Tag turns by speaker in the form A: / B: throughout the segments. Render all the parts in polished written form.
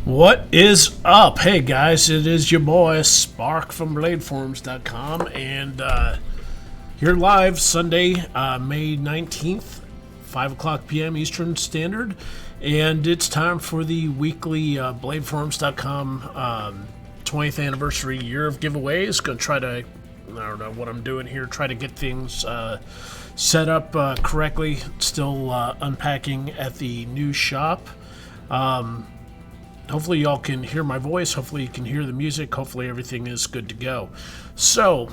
A: What is up? Hey guys, it is your boy Spark from BladeForums.com, and here live Sunday, May 19th, 5 o'clock p.m. Eastern Standard, and it's time for the weekly BladeForums.com 20th anniversary year of giveaways. Gonna try to, I don't know what I'm doing here, try to get things set up correctly. Still unpacking at the new shop. Hopefully y'all can hear my voice. Hopefully you can hear the music. Hopefully everything is good to go. So,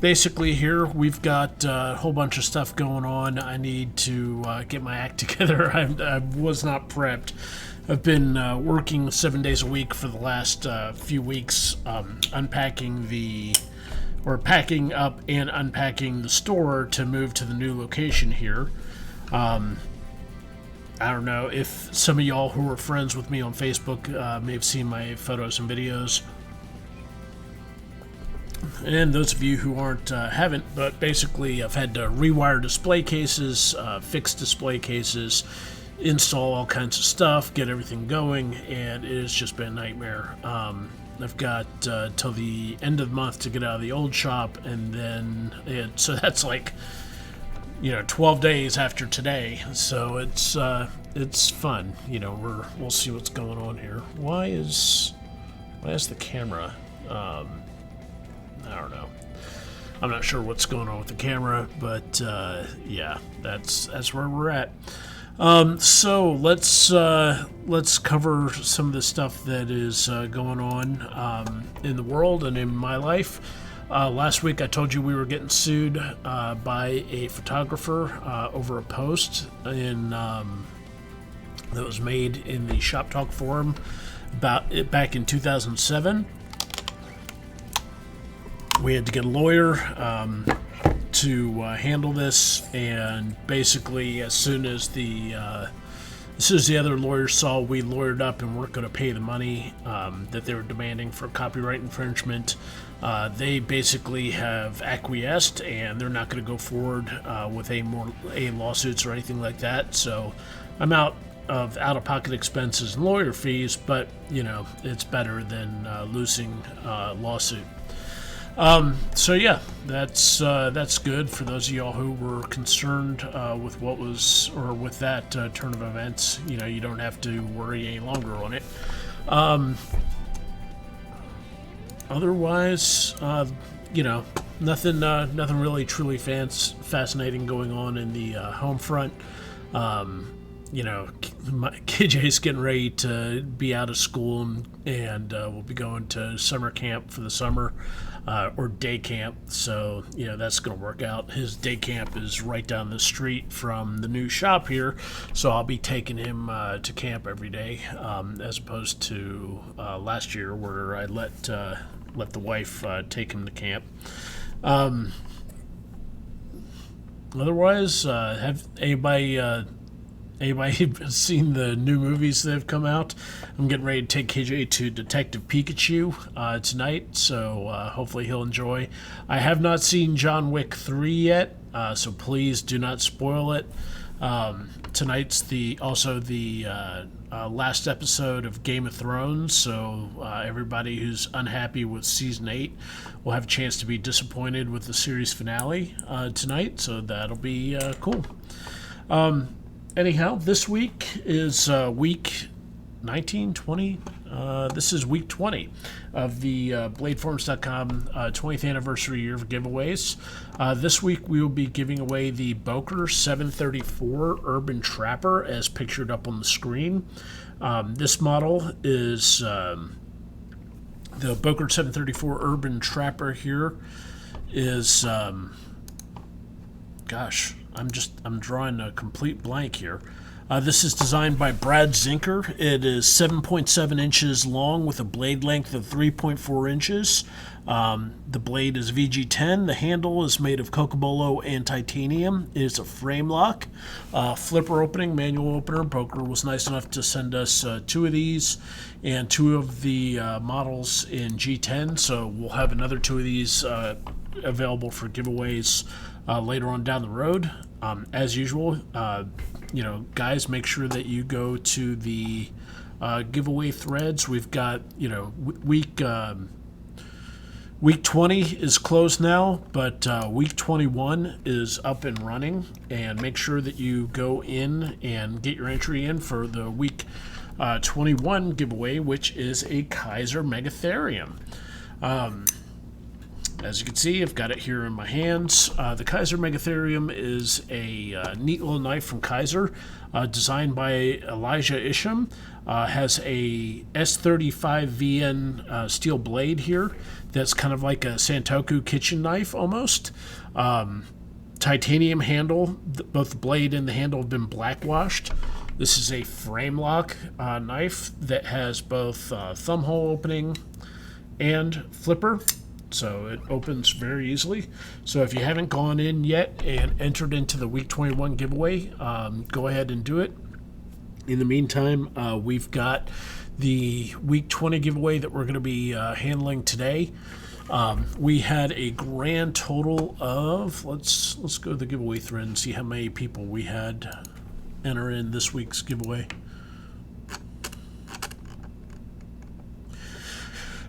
A: basically here we've got a whole bunch of stuff going on. I need to get my act together. I was not prepped. I've been working 7 days a week for the last few weeks, packing up and unpacking the store to move to the new location here. I don't know if some of y'all who are friends with me on Facebook may have seen my photos and videos. And those of you who aren't haven't, but basically I've had to rewire display cases, fix display cases, install all kinds of stuff, get everything going, and it has just been a nightmare. I've got till the end of the month to get out of the old shop, and then so that's like 12 days after today, so it's fun. We'll see what's going on here. Why is the camera? I don't know. I'm not sure what's going on with the camera, but yeah, that's where we're at. So let's cover some of the stuff that is going on in the world and in my life. Last week I told you we were getting sued by a photographer over a post that was made in the Shop Talk forum back in 2007. We had to get a lawyer to handle this, and basically as soon as the other lawyers saw we lawyered up and weren't going to pay the money that they were demanding for copyright infringement, they basically have acquiesced, and they're not going to go forward with any lawsuits or anything like that. So I'm out of out-of-pocket expenses and lawyer fees, but it's better than losing a lawsuit. So yeah, that's good for those of y'all who were concerned with what was, or with that turn of events. You don't have to worry any longer on it. Otherwise, nothing really truly fascinating going on in the home front. KJ's getting ready to be out of school, and we'll be going to summer camp for the summer, or day camp. So, that's going to work out. His day camp is right down the street from the new shop here, so I'll be taking him to camp every day, as opposed to last year where I let the wife take him to camp. Otherwise, have anybody seen the new movies that have come out? I'm getting ready to take KJ to Detective Pikachu tonight, so hopefully he'll enjoy. I have not seen John Wick 3 yet, so please do not spoil it. Tonight's also the last episode of Game of Thrones, so everybody who's unhappy with Season 8 will have a chance to be disappointed with the series finale tonight, so that'll be cool. Anyhow, this week is week 19, 20. This is week 20 of the BladeForums.com 20th anniversary year of giveaways. This week we will be giving away the Boker 734 Urban Trapper as pictured up on the screen. This model is the Boker 734 Urban Trapper here is... I'm drawing a complete blank here. This is designed by Brad Zinker. It is 7.7 inches long with a blade length of 3.4 inches. The blade is VG10. The handle is made of cocobolo and titanium. It is a frame lock. Flipper opening, manual opener. Boker was nice enough to send us 2 of these and 2 of the models in G10. So we'll have another 2 of these available for giveaways later on down the road. As usual, guys, make sure that you go to the giveaway threads. We've got, week 20 is closed now, but week 21 is up and running. And make sure that you go in and get your entry in for the week 21 giveaway, which is a Kaiser Megatherium. As you can see, I've got it here in my hands. The Kaiser Megatherium is a neat little knife from Kaiser, designed by Elijah Isham. Has a S35VN steel blade here that's kind of like a Santoku kitchen knife almost. Titanium handle. Both the blade and the handle have been blackwashed. This is a frame lock knife that has both thumb hole opening and flipper. So it opens very easily. So if you haven't gone in yet and entered into the week 21 giveaway, go ahead and do it. In the meantime, we've got the week 20 giveaway that we're going to be handling today. We had a grand total of, let's go to the giveaway thread and see how many people we had enter in this week's giveaway.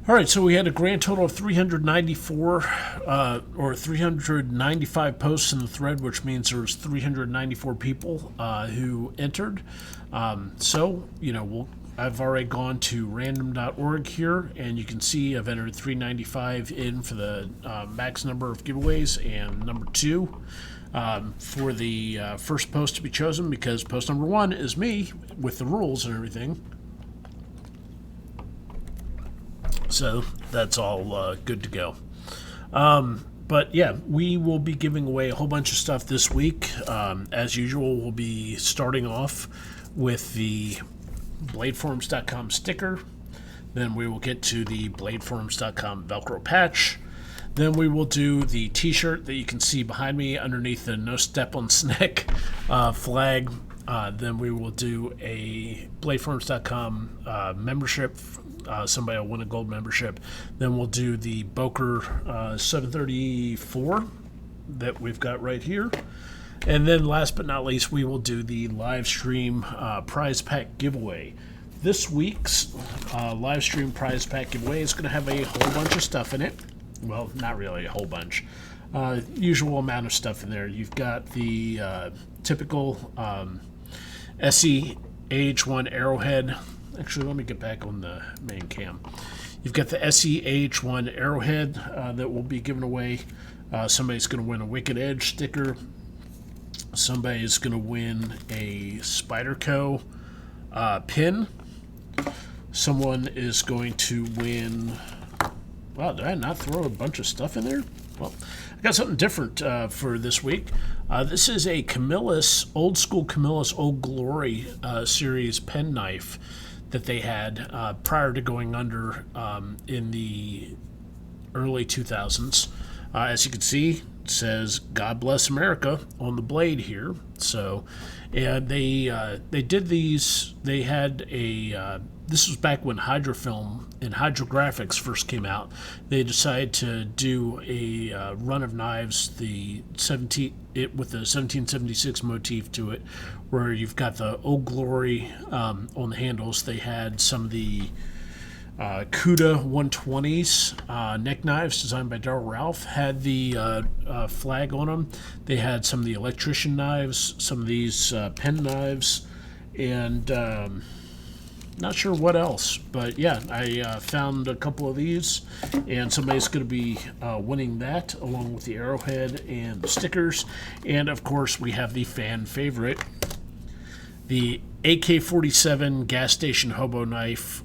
A: All right, so we had a grand total of 394 or 395 posts in the thread, which means there was 394 people who entered. I've already gone to random.org here, and you can see I've entered 395 in for the max number of giveaways, and number 2 for the first post to be chosen, because post number 1 is me with the rules and everything. So that's all good to go. But yeah, we will be giving away a whole bunch of stuff this week. As usual, we'll be starting off with the bladeforums.com sticker. Then we will get to the bladeforums.com Velcro patch. Then we will do the t-shirt that you can see behind me underneath the No Step on Snack flag. Then we will do a bladeforums.com membership. Somebody will win a gold membership. Then we'll do the Boker 734 that we've got right here. And then last but not least, we will do the live stream prize pack giveaway. This week's live stream prize pack giveaway is going to have a whole bunch of stuff in it. Well, not really a whole bunch. Usual amount of stuff in there. You've got the typical SE AH1 Arrowhead. Actually, let me get back on the main cam. You've got the SEAH1 Arrowhead that will be given away. Somebody's going to win a Wicked Edge sticker. Somebody's going to win a Spyderco pin. Someone is going to win... Wow, did I not throw a bunch of stuff in there? Well, I got something different for this week. This is a Camillus, old school Camillus Old Glory series pen knife that they had prior to going under in the early 2000s. As you can see, it says "God Bless America" on the blade here. So, and they did these. They had a. This was back when hydrofilm and hydrographics first came out. They decided to do a run of knives, with the 1776 motif to it, where you've got the Old Glory on the handles. They had some of the Cuda 120s neck knives designed by Darryl Ralph, had the flag on them. They had some of the electrician knives, some of these pen knives, and not sure what else, but yeah, I found a couple of these, and somebody's going to be winning that along with the Arrowhead and the stickers. And of course, we have the fan favorite, the AK-47 gas station hobo knife,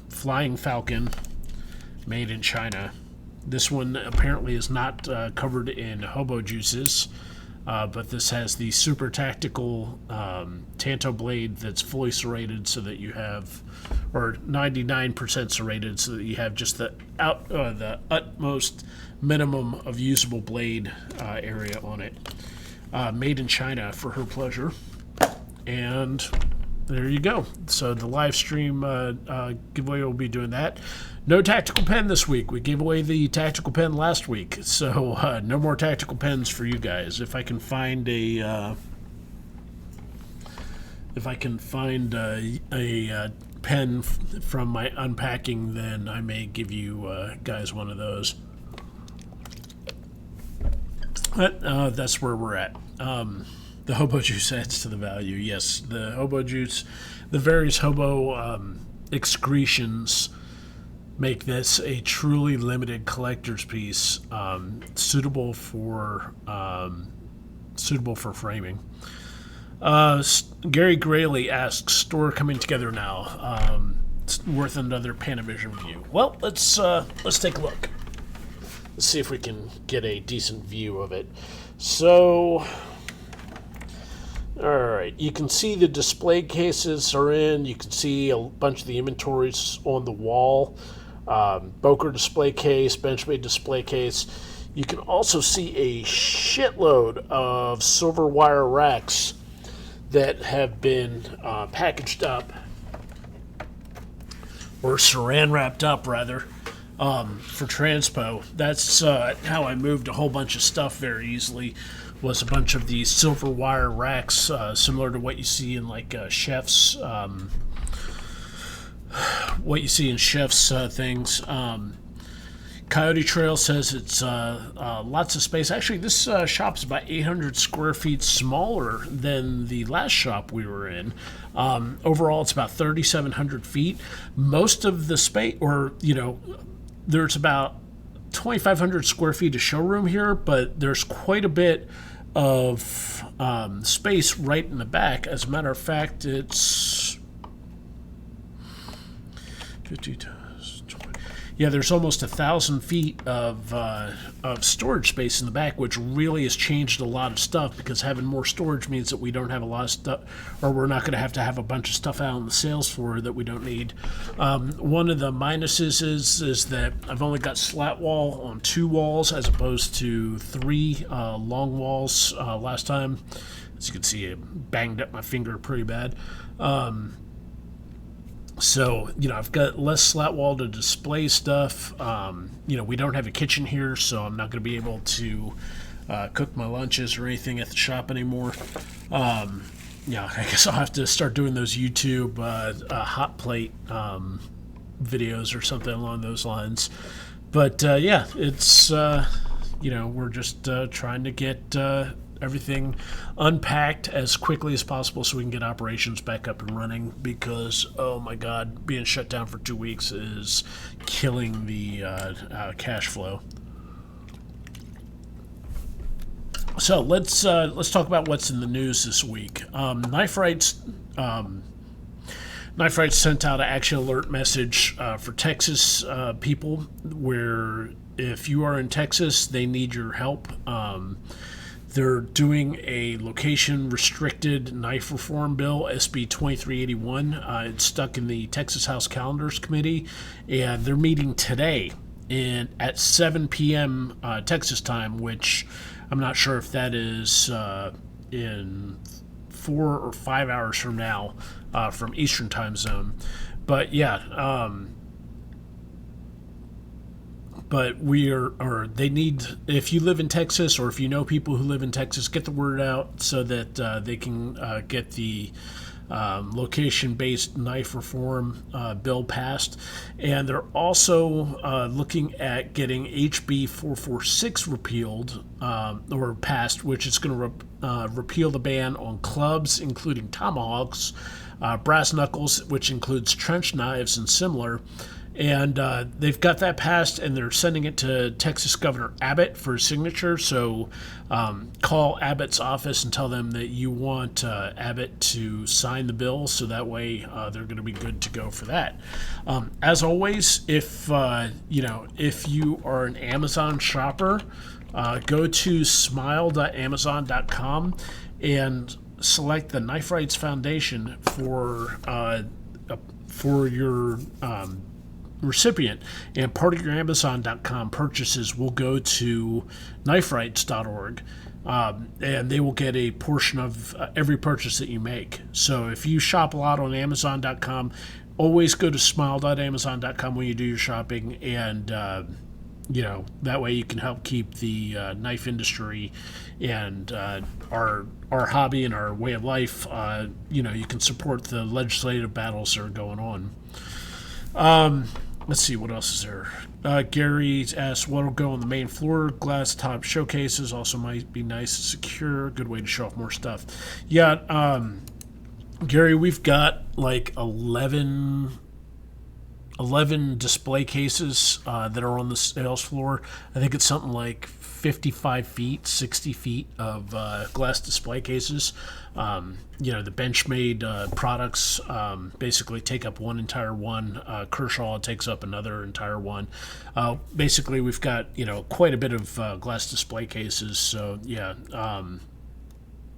A: Flying Falcon, made in China. This one apparently is not covered in hobo juices. But this has the super tactical Tanto blade that's fully serrated, so that you have, or 99% serrated, so that you have just the utmost minimum of usable blade area on it. Made in China for her pleasure. And there you go. So the live stream giveaway will be doing that. No tactical pen this week. We gave away the tactical pen last week, so no more tactical pens for you guys. If I can find a pen from my unpacking, then I may give you guys one of those. But that's where we're at. The hobo juice adds to the value. Yes, the hobo juice, the various hobo excretions make this a truly limited collector's piece, suitable for framing. Gary Grayley asks, store coming together now. It's worth another Panavision review. Well, let's take a look. Let's see if we can get a decent view of it. So, all right, you can see the display cases are in. You can see a bunch of the inventories on the wall. Boker display case, Benchmade display case. You can also see a shitload of silver wire racks that have been packaged up, or saran wrapped up rather, for transpo. That's how I moved a whole bunch of stuff very easily, was a bunch of these silver wire racks, similar to what you see in like chefs, things. Coyote Trail says it's lots of space. Actually, this shop's about 800 square feet smaller than the last shop we were in. Overall, it's about 3,700 feet. Most of the space, there's about 2,500 square feet of showroom here, but there's quite a bit of space right in the back. As a matter of fact, it's 50 times 20. Yeah, there's almost 1,000 feet of storage space in the back, which really has changed a lot of stuff, because having more storage means that we don't have a lot of stuff, or we're not going to have a bunch of stuff out on the sales floor that we don't need. One of the minuses is that I've only got slat wall on 2 walls as opposed to 3 long walls last time. As you can see, it banged up my finger pretty bad. So, I've got less slat wall to display stuff. We don't have a kitchen here, so I'm not going to be able to cook my lunches or anything at the shop anymore. I guess I'll have to start doing those YouTube hot plate videos or something along those lines. But, it's, we're just trying to get everything unpacked as quickly as possible so we can get operations back up and running, because, oh my God, being shut down for 2 weeks is killing the cash flow. So let's talk about what's in the news this week. Knife Rights sent out an action alert message for Texas people, where if you are in Texas, they need your help. They're doing a location-restricted knife reform bill, SB 2381. It's stuck in the Texas House Calendars Committee, and they're meeting today at 7 p.m. Texas time, which I'm not sure if that is in 4 or 5 hours from now from Eastern time zone. But yeah, but they need, if you live in Texas or if you know people who live in Texas, get the word out so that they can get the location-based knife reform bill passed. And they're also looking at getting HB 446 repealed or passed, which is going to repeal the ban on clubs, including tomahawks, brass knuckles, which includes trench knives and similar. And they've got that passed, and they're sending it to Texas Governor Abbott for his signature. So call Abbott's office and tell them that you want Abbott to sign the bill, so that way they're going to be good to go for that. As always, if you are an Amazon shopper, go to smile.amazon.com and select the Knife Rights Foundation for your recipient, and part of your Amazon.com purchases will go to kniferights.org, and they will get a portion of every purchase that you make. So if you shop a lot on Amazon.com, always go to smile.amazon.com when you do your shopping, and that way you can help keep the knife industry and our hobby and our way of life. You can support the legislative battles that are going on. Let's see, what else is there? Gary asked what will go on the main floor. Glass top showcases also might be nice and secure. Good way to show off more stuff. Yeah, Gary, we've got like 11 display cases that are on the sales floor. I think it's something like 55 feet, 60 feet of glass display cases. The Benchmade products basically take up one entire one. Kershaw takes up another entire one. Basically, we've got, quite a bit of glass display cases. So, yeah.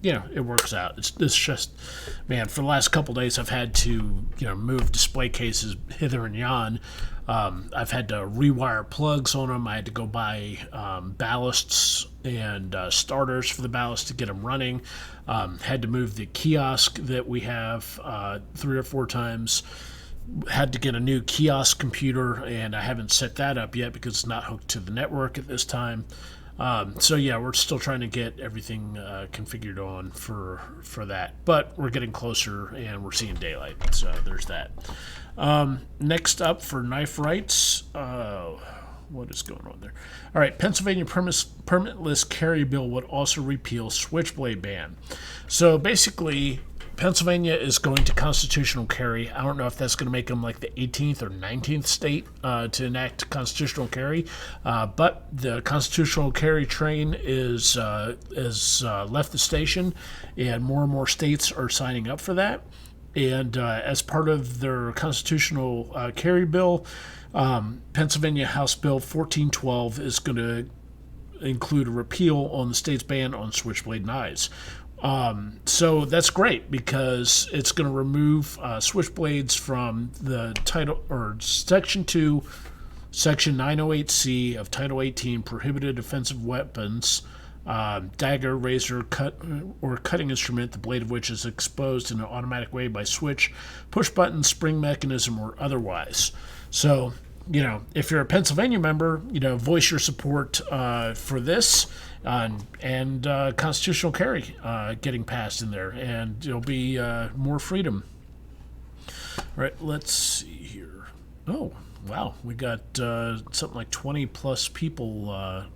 A: It works out. It's just, man, for the last couple days I've had to, move display cases hither and yon. I've had to rewire plugs on them. I had to go buy ballasts and starters for the ballast to get them running. Had to move the kiosk that we have 3 or 4 times. Had to get a new kiosk computer, and I haven't set that up yet because it's not hooked to the network at this time. So yeah, we're still trying to get everything configured on for that, but we're getting closer and we're seeing daylight. So there's that. Next up for knife rights, what is going on there? All right, Pennsylvania permitless carry bill would also repeal switchblade ban. So basically, Pennsylvania is going to constitutional carry. I don't know if that's going to make them like the 18th or 19th state to enact constitutional carry, but the constitutional carry train is left the station, and more states are signing up for that. And as part of their constitutional carry bill, Pennsylvania House Bill 1412 is going to include a repeal on the state's ban on switchblade knives. So that's great because it's going to remove switchblades from the title or Section 2, Section 908C of Title 18 prohibited offensive weapons, dagger, razor, cut, or cutting instrument, the blade of which is exposed in an automatic way by switch, push button, spring mechanism, or otherwise. So, if you're a Pennsylvania member, voice your support for this and constitutional carry getting passed in there, and there'll be more freedom. All right, let's see here. Oh, wow, we got something like 20 plus people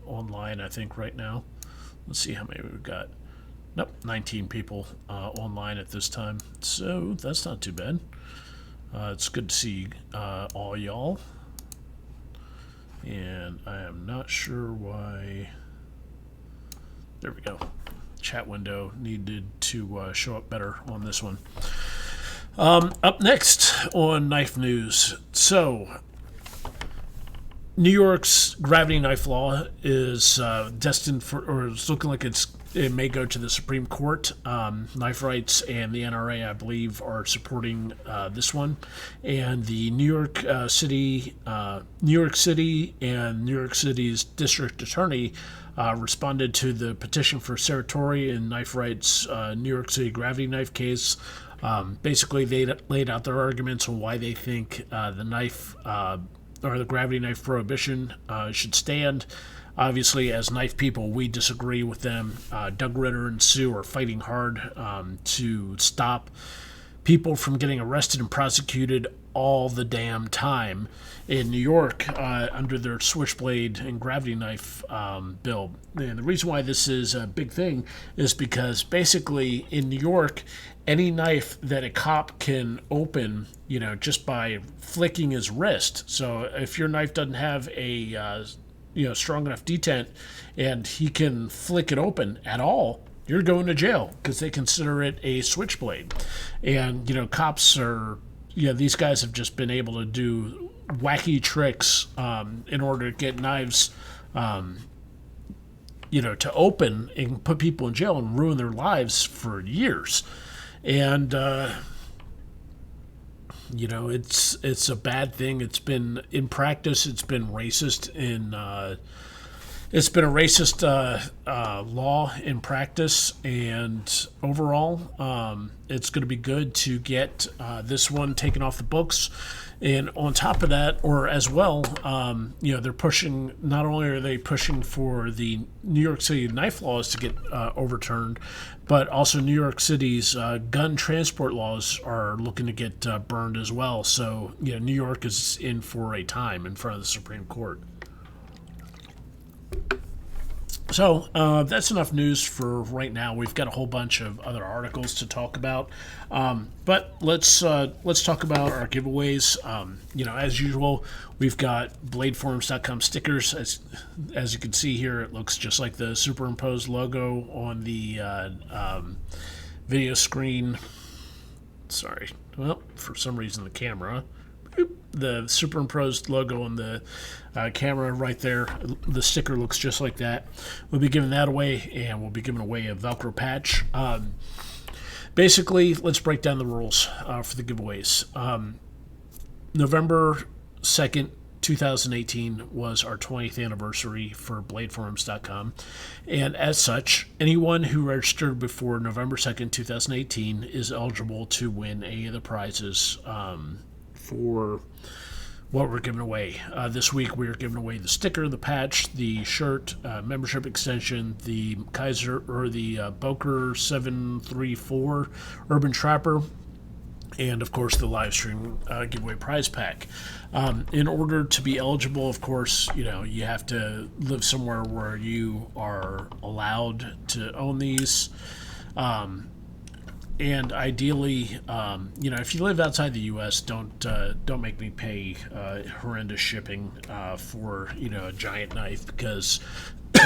A: online, I think, right now. Let's see how many we've got. Nope, 19 people online at this time, so that's not too bad. It's good to see all y'all. And I am not sure why. There we go. Chat window needed to show up better on this one. Up next on knife news. So, New York's gravity knife law is destined for, or it's looking like it may go to the Supreme Court. Knife Rights and the NRA, I believe, are supporting this one, and the New York City and New York City's district attorney responded to the petition for certiorari in Knife Rights' New York City gravity knife case. Basically, they laid out their arguments on why they think the knife or the gravity knife prohibition should stand. Obviously, as knife people, we disagree with them. Doug Ritter and Sue are fighting hard to stop people from getting arrested and prosecuted all the damn time in New York under their switchblade and gravity knife bill. And the reason why this is a big thing is because basically in New York, any knife that a cop can open, just by flicking his wrist. So if your knife doesn't have a strong enough detent and he can flick it open at all, you're going to jail because they consider it a switchblade. And cops are, these guys have just been able to do wacky tricks in order to get knives to open and put people in jail and ruin their lives for years. And it's a bad thing. It's been, in practice, it's been racist It's been a racist law in practice, and overall, it's going to be good to get this one taken off the books. And on top of that, or as well, they're pushing. Not only are they pushing for the New York City knife laws to get overturned, but also New York City's gun transport laws are looking to get burned as well. So, New York is in for a time in front of the Supreme Court. So that's enough news for right now. We've got a whole bunch of other articles to talk about, but let's talk about our giveaways. As usual, we've got BladeForums.com stickers. As you can see here, it looks just like the superimposed logo on the video screen. Sorry, well, for some reason the camera. The superimposed logo on the camera right there, the sticker looks just like that. We'll be giving that away, and we'll be giving away a Velcro patch. Basically, let's break down the rules for the giveaways. November 2nd, 2018 was our 20th anniversary for BladeForums.com, and as such, anyone who registered before November 2nd, 2018 is eligible to win any of the prizes for what we're giving away. This week we are giving away the sticker, the patch, the shirt, membership extension, the Kaiser or the Boker 734 Urban Trapper, and of course the live stream giveaway prize pack. In order to be eligible, of course, you have to live somewhere where you are allowed to own these. And ideally, if you live outside the U.S., don't make me pay horrendous shipping for a giant knife, because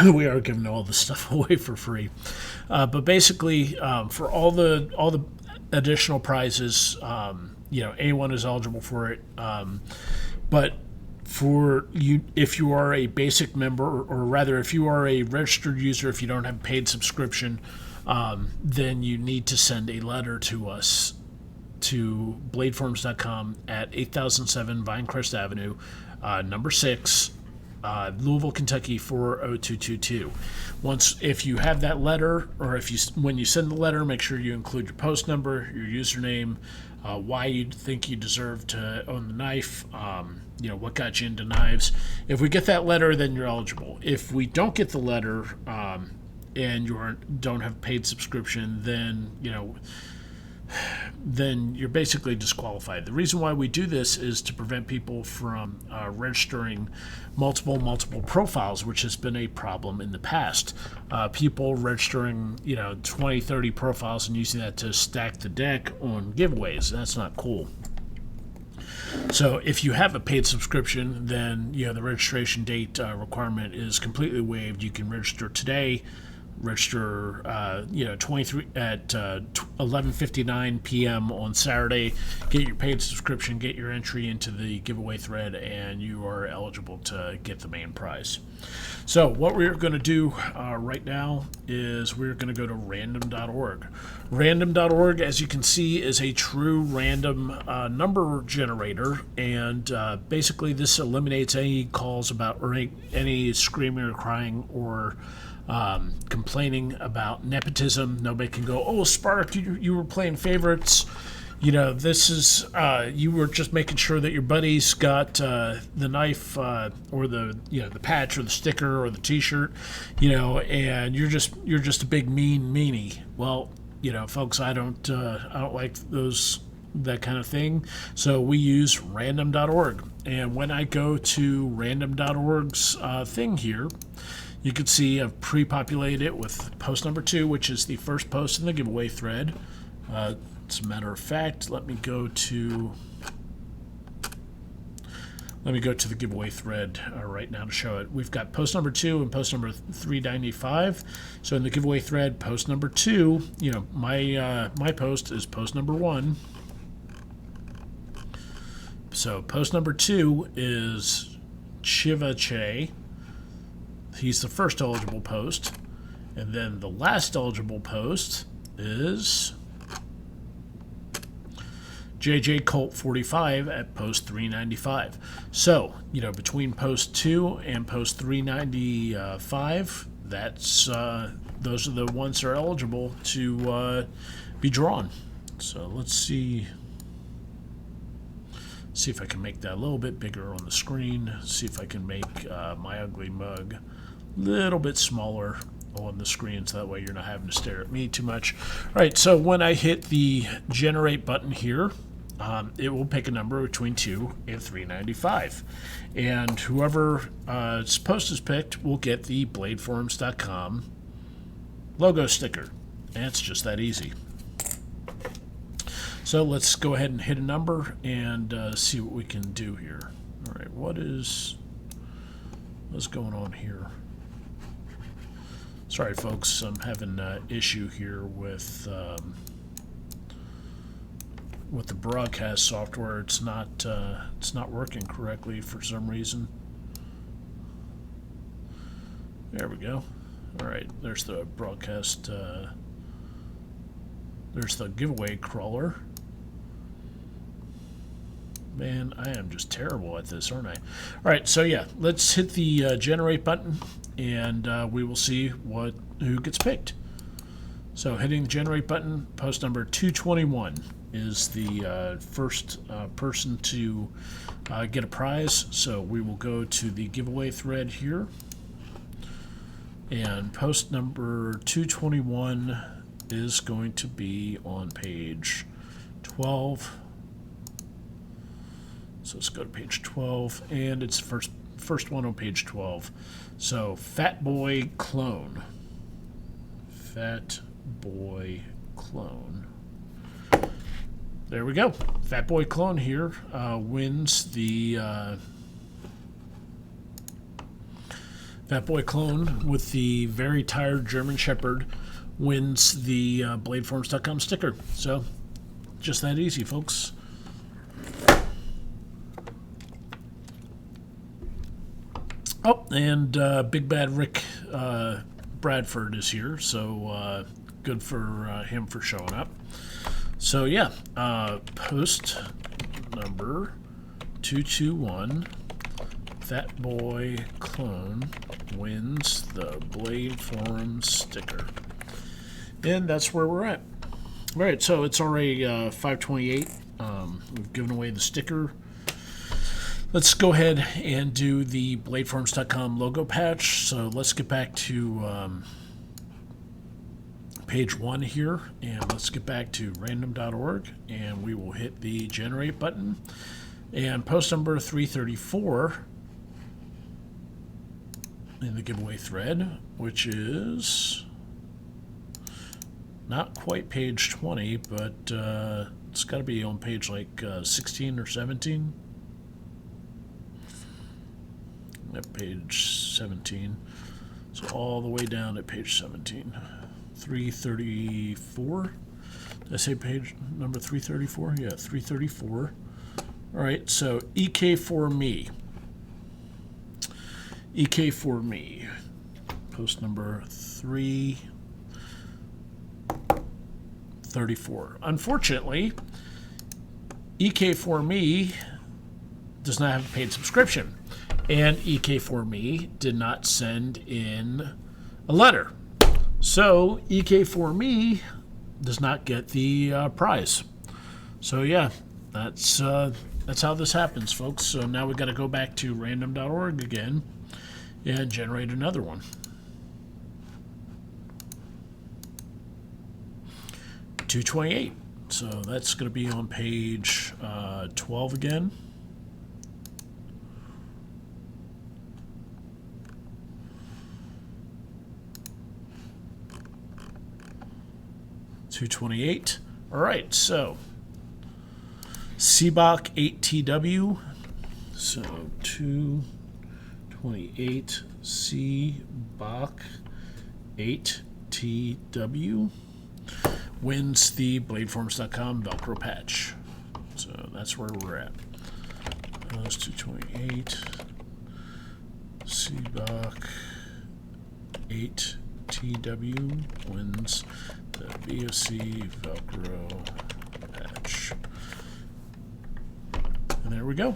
A: we are giving all the stuff away for free. But basically, for all the additional prizes, anyone is eligible for it. But for you, if you are a basic member, or rather, if you are a registered user, if you don't have a paid subscription, then you need to send a letter to us to BladeForums.com at 8007 Vinecrest Avenue, number 6, Louisville, Kentucky 40222. If you have that letter, or when you send the letter, make sure you include your post number, your username, why you think you deserve to own the knife, what got you into knives. If we get that letter, then you're eligible. If we don't get the letter, and you don't have paid subscription, then you're basically disqualified. The reason why we do this is to prevent people from registering multiple profiles, which has been a problem in the past. People registering 20, 30 profiles and using that to stack the deck on giveaways. That's not cool. So if you have a paid subscription, then the registration date requirement is completely waived. You can register today. Register 23 at 11:59 p.m. on Saturday. Get your paid subscription, get your entry into the giveaway thread, and you are eligible to get the main prize. So what we're going to do right now is we're going to go to random.org. Random.org, as you can see, is a true random number generator, and basically this eliminates any calls about, or any screaming or crying or complaining about nepotism. Nobody can go, "Oh, Spark, you were playing favorites. This is you were just making sure that your buddies got the knife or the the patch or the sticker or the T-shirt, and you're just a big mean meanie." Well, folks, I don't like that kind of thing. So we use random.org, and when I go to random.org's thing here, you can see I've pre-populated it with post number 2, which is the first post in the giveaway thread. As a matter of fact, let me go to the giveaway thread right now to show it. We've got post number 2 and post number 395. So in the giveaway thread, post number 2, my post is post number 1. So post number 2 is Chivache. He's the first eligible post. And then the last eligible post is JJ Colt 45 at post 395. So, between post 2 and post 395, that's those are the ones that are eligible to be drawn. So let's see if I can make that a little bit bigger on the screen. See if I can make my ugly mug a little bit smaller on the screen, so that way you're not having to stare at me too much. All right, so when I hit the generate button here, it will pick a number between 2 and 395. And whoever post is picked will get the bladeforums.com logo sticker. And it's just that easy. So let's go ahead and hit a number and see what we can do here. All right, what's going on here? Sorry, folks, I'm having an issue here with the broadcast software. It's not working correctly for some reason. There we go. All right, there's the broadcast. There's the giveaway crawler. Man, I am just terrible at this, aren't I? All right, so yeah, let's hit the generate button, and we will see who gets picked. So hitting the generate button, post number 221 is the first person to get a prize. So we will go to the giveaway thread here, and post number 221 is going to be on page 12. So let's go to page 12, and it's first one on page 12. So Fat Boy Clone. Fat Boy Clone. There we go. Fat Boy Clone here wins the Fat Boy Clone with the very tired German Shepherd wins the bladeforums.com sticker. So just that easy, folks. Oh, and Big Bad Rick Bradford is here, so good for him for showing up. So yeah, post number 221, Fat Boy Clone wins the Blade Forum sticker. And that's where we're at. All right, so it's already 5:28. We've given away the sticker. Let's go ahead and do the bladeforums.com logo patch. So let's get back to page 1 here, and let's get back to random.org, and we will hit the generate button. And post number 334 in the giveaway thread, which is not quite page 20, but it's got to be on page like 16 or 17. At page 17, so all the way down at page 17. 334. Did I say page number 334? Yeah, 334. All right, so EK for me. EK for me. Post number 334. Unfortunately, EK for me does not have a paid subscription. And EK4Me did not send in a letter. So EK4Me does not get the prize. So yeah, that's how this happens, folks. So now we've got to go back to random.org again and generate another one. 228. So that's going to be on page 12 again. $228. All right, so Seabach 8TW. So 228 Seabach 8TW wins the bladeforums.com Velcro patch. So that's where we're at. That's 228 Seabach 8TW wins the BFC Velcro patch. There we go.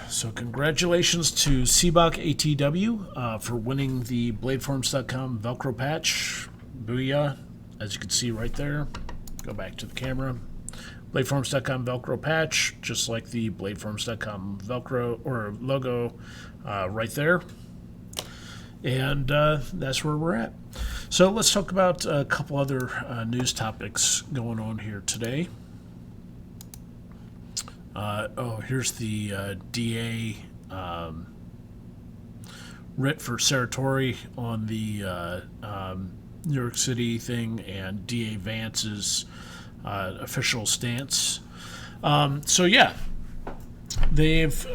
A: So congratulations to Seabach ATW for winning the BladeForms.com Velcro patch. Booyah. As you can see right there. Go back to the camera. BladeForms.com Velcro patch, just like the BladeForms.com Velcro or logo right there. And that's where we're at. So let's talk about a couple other news topics going on here today. Here's the DA writ for Sartori on the New York City thing and DA Vance's official stance. They've,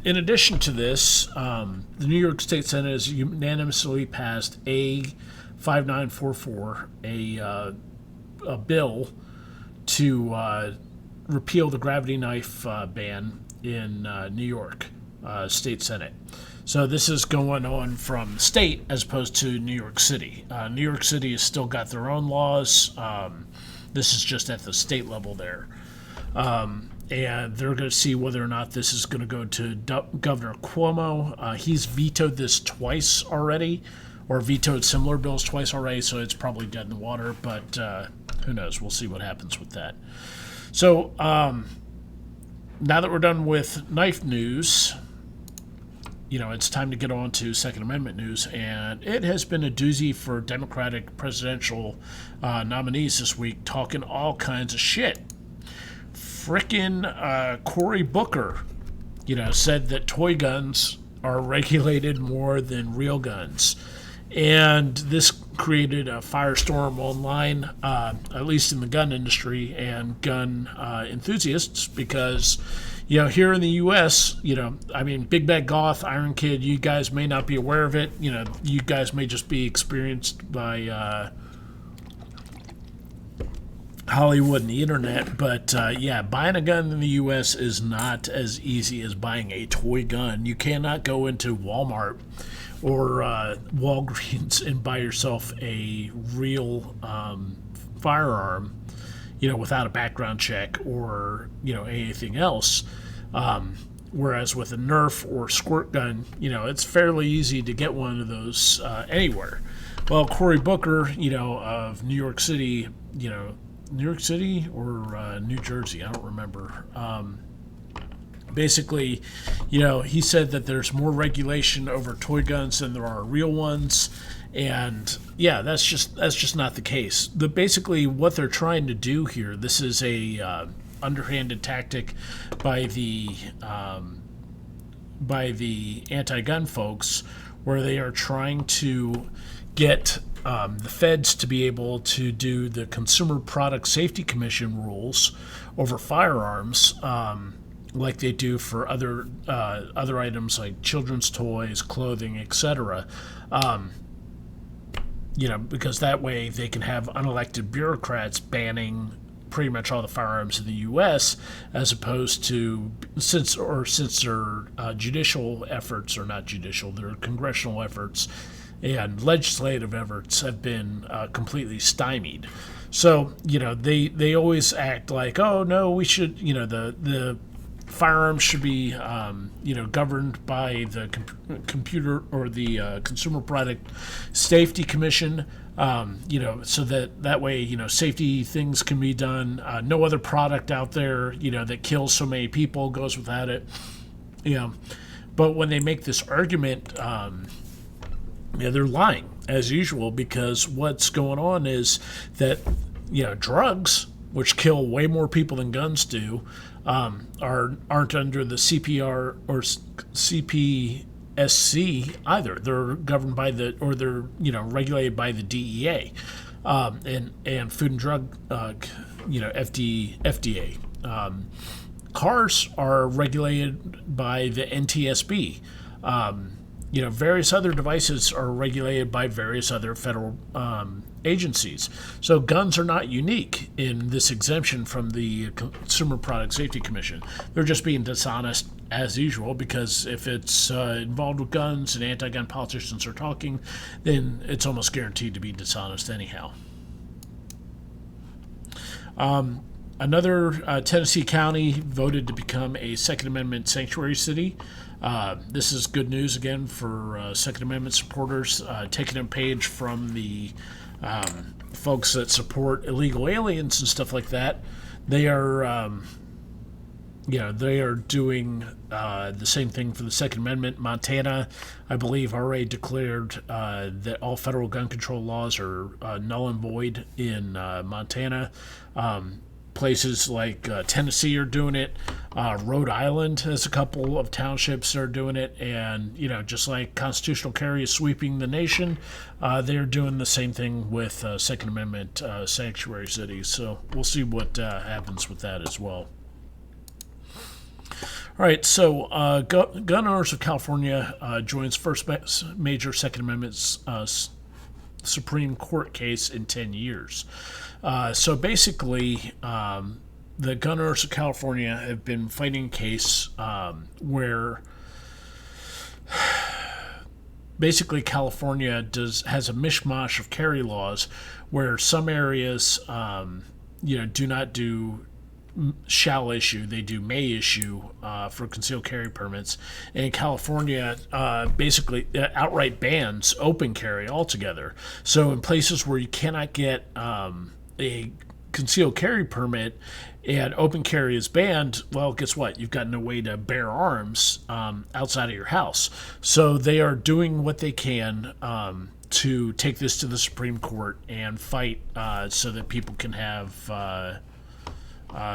A: in addition to this, the New York State Senate has unanimously passed A 5944, a bill to repeal the gravity knife ban in New York State Senate. So this is going on from state as opposed to New York City. New York City has still got their own laws. This is just at the state level there. And they're going to see whether or not this is going to go to Governor Cuomo. He's vetoed this twice already, or vetoed similar bills twice already, so it's probably dead in the water, but who knows? We'll see what happens with that. So now that we're done with knife news, it's time to get on to Second Amendment news, and it has been a doozy for Democratic presidential nominees this week, talking all kinds of shit. Frickin' Cory Booker, said that toy guns are regulated more than real guns. And this created a firestorm online, at least in the gun industry and gun enthusiasts, because, here in the U.S., Big Bad Goth, Iron Kid, you guys may not be aware of it. You guys may just be experienced by Hollywood and the internet. But, buying a gun in the U.S. is not as easy as buying a toy gun. You cannot go into Walmart or Walgreens and buy yourself a real firearm, without a background check or, anything else. Whereas with a Nerf or squirt gun, it's fairly easy to get one of those anywhere. Well, Cory Booker, of New York City, New York City or New Jersey, I don't remember. Basically, he said that there's more regulation over toy guns than there are real ones, and that's just not the case. Basically, what they're trying to do here, this is a underhanded tactic by the anti-gun folks, where they are trying to get the feds to be able to do the Consumer Product Safety Commission rules over firearms. Like they do for other items like children's toys, clothing, etc. Because that way they can have unelected bureaucrats banning pretty much all the firearms in the U.S. as opposed to since their judicial efforts, or not judicial, their congressional efforts and legislative efforts have been completely stymied. So they always act like, oh no, we should the firearms should be, governed by the computer or the Consumer Product Safety Commission, so that way, safety things can be done. No other product out there, that kills so many people goes without it. But when they make this argument, they're lying as usual, because what's going on is that, drugs, which kill way more people than guns do, aren't under the CPR or CPSC either. They're governed by they're regulated by the DEA, and Food and Drug, FDA. Cars are regulated by the NTSB, various other devices are regulated by various other federal agencies. So guns are not unique in this exemption from the Consumer Product Safety Commission. They're just being dishonest as usual, because if it's involved with guns and anti-gun politicians are talking, then it's almost guaranteed to be dishonest anyhow. Another Tennessee county voted to become a Second Amendment sanctuary city. This is good news again for Second Amendment supporters, taking a page from the folks that support illegal aliens and stuff like that. They are, they are doing the same thing for the Second Amendment. Montana, I believe, already declared that all federal gun control laws are null and void in Montana. Places like Tennessee are doing it. Rhode Island has a couple of townships that are doing it. And, just like constitutional carry is sweeping the nation, they're doing the same thing with Second Amendment sanctuary cities. So we'll see what happens with that as well. All right, so Gun Owners of California joins first major Second Amendment Supreme Court case in 10 years. So basically, the Gun Owners of California have been fighting a case where basically California has a mishmash of carry laws where some areas, do not do shall issue, they do may issue for concealed carry permits. And California basically outright bans open carry altogether. So in places where you cannot get a concealed carry permit and open carry is banned, well, guess what? You've got no way to bear arms outside of your house. So they are doing what they can to take this to the Supreme Court and fight so that people can have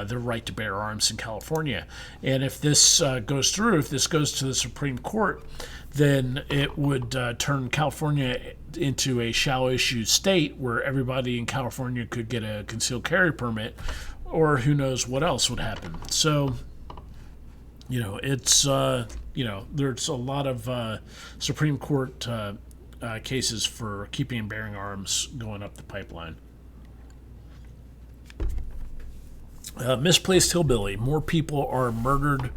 A: their right to bear arms in California. And if this goes through, if this goes to the Supreme Court, then it would turn California into a shall issue state where everybody in California could get a concealed carry permit, or who knows what else would happen. So, it's, there's a lot of Supreme Court cases for keeping and bearing arms going up the pipeline. Misplaced hillbilly. More people are murdered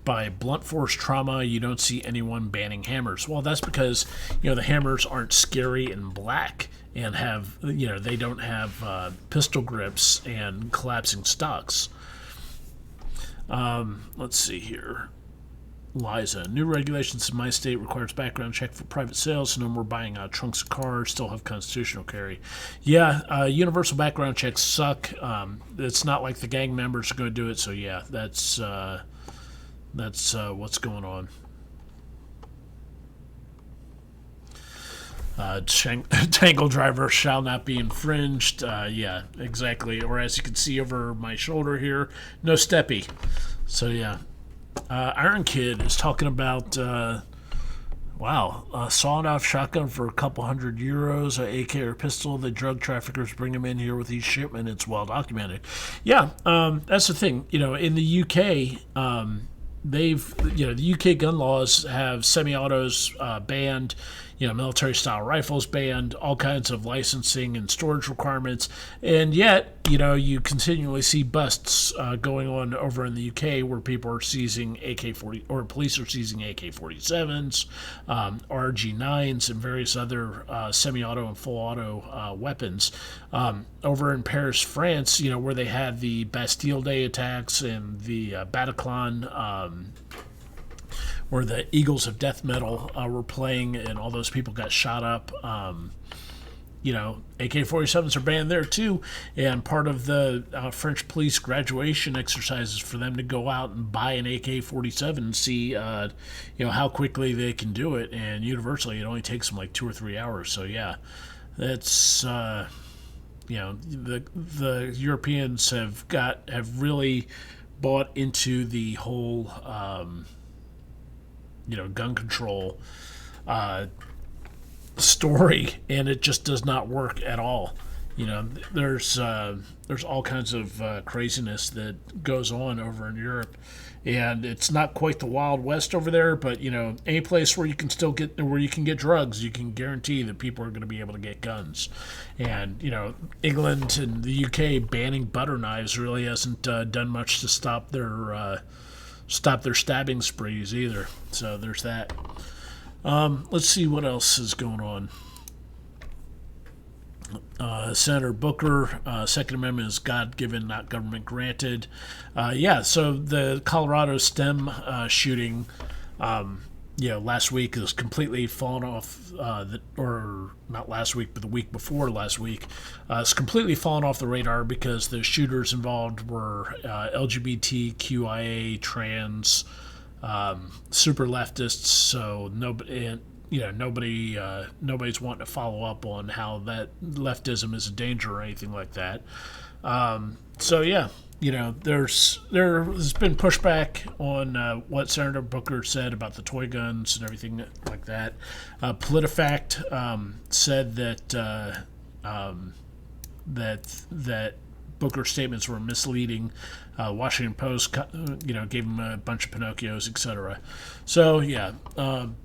A: by blunt force trauma. You don't see anyone banning hammers. Well, that's because, the hammers aren't scary and black and have, they don't have pistol grips and collapsing stocks. Let's see here. Liza. New regulations in my state requires background check for private sales, so no more buying trunks of cars, still have constitutional carry. Yeah, universal background checks suck. It's not like the gang members are going to do it, so yeah, that's what's going on. Tangle driver shall not be infringed. Yeah, exactly. Or as you can see over my shoulder here, no steppy. So yeah. Iron Kid is talking about, sawed-off shotgun for a couple €100, a AK or pistol. The drug traffickers bring them in here with each shipment. It's well documented. Yeah, that's the thing. In the UK, the UK gun laws have semi-autos banned, military-style rifles banned, all kinds of licensing and storage requirements, and yet, you continually see busts going on over in the UK where people are seizing AK-40, or police are seizing AK-47s, RG9s, and various other semi-auto and full-auto weapons. Over in Paris, France, where they had the Bastille Day attacks and the Bataclan, where the Eagles of Death Metal were playing and all those people got shot up. AK-47s are banned there too, and part of the French police graduation exercises for them to go out and buy an AK-47 and see, how quickly they can do it. And universally, it only takes them like 2 or 3 hours. So yeah, that's the Europeans have really bought into the whole gun control story, and it just does not work at all. There's all kinds of craziness that goes on over in Europe, and it's not quite the Wild West over there. But any place where you can get drugs, you can guarantee that people are going to be able to get guns. And England and the UK banning butter knives really hasn't done much to stop their stabbing sprees either. So there's that. Let's see what else is going on. Senator Booker, Second Amendment is God-given, not government-granted. So the Colorado STEM shooting, last week has completely fallen off, or not last week, but the week before last week, it's completely fallen off the radar because the shooters involved were LGBTQIA, trans, super leftists, so nobody... nobody's wanting to follow up on how that leftism is a danger or anything like that. There's been pushback on what Senator Booker said about the toy guns and everything like that. PolitiFact said that Booker's statements were misleading. Washington Post, gave him a bunch of Pinocchios, etc. So,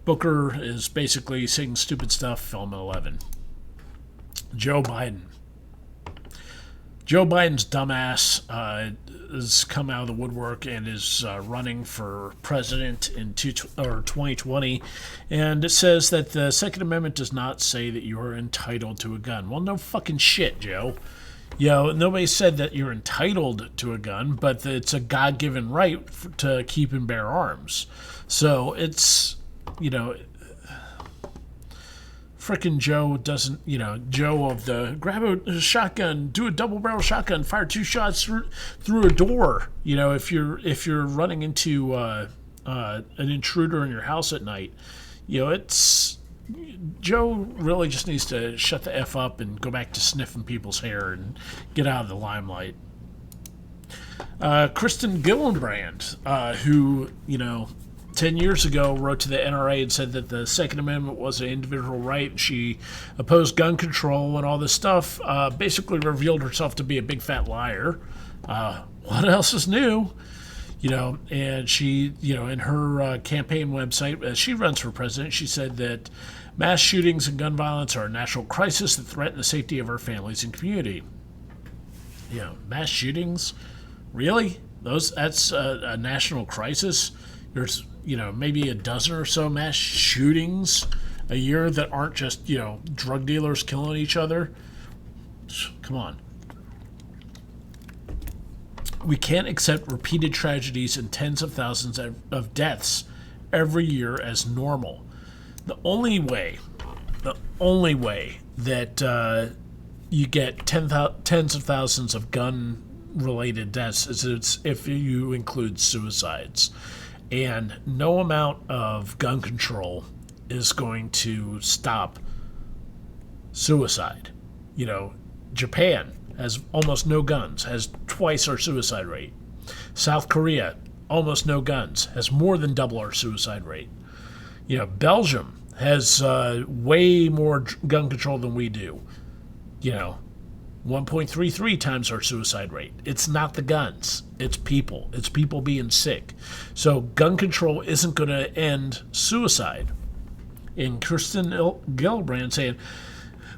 A: Booker is basically saying stupid stuff, film 11. Joe Biden's dumbass has come out of the woodwork and is running for president in 2020. And it says that the Second Amendment does not say that you are entitled to a gun. Well, no fucking shit, Joe. Nobody said that you're entitled to a gun, but it's a God-given right to keep and bear arms. So it's, frickin' Joe doesn't, Joe of the grab a shotgun, do a double-barrel shotgun, fire 2 shots through a door. If you're running into an intruder in your house at night, it's... Joe really just needs to shut the F up and go back to sniffing people's hair and get out of the limelight. Kristen Gillibrand, who, 10 years ago wrote to the NRA and said that the Second Amendment was an individual right. She opposed gun control and all this stuff, basically revealed herself to be a big fat liar. What else is new? And she, in her campaign website, as she runs for president, she said that mass shootings and gun violence are a national crisis that threaten the safety of our families and community. Mass shootings? Really? That's a national crisis? There's, maybe a dozen or so mass shootings a year that aren't just, drug dealers killing each other. Come on. We can't accept repeated tragedies and tens of thousands of deaths every year as normal. The only way that you get tens of thousands of gun-related deaths is if you include suicides. And no amount of gun control is going to stop suicide. Japan has almost no guns, has twice our suicide rate. South Korea, almost no guns, has more than double our suicide rate. Belgium has way more gun control than we do. 1.33 times our suicide rate. It's not the guns. It's people. It's people being sick. So gun control isn't going to end suicide. And Kristen Gillibrand saying,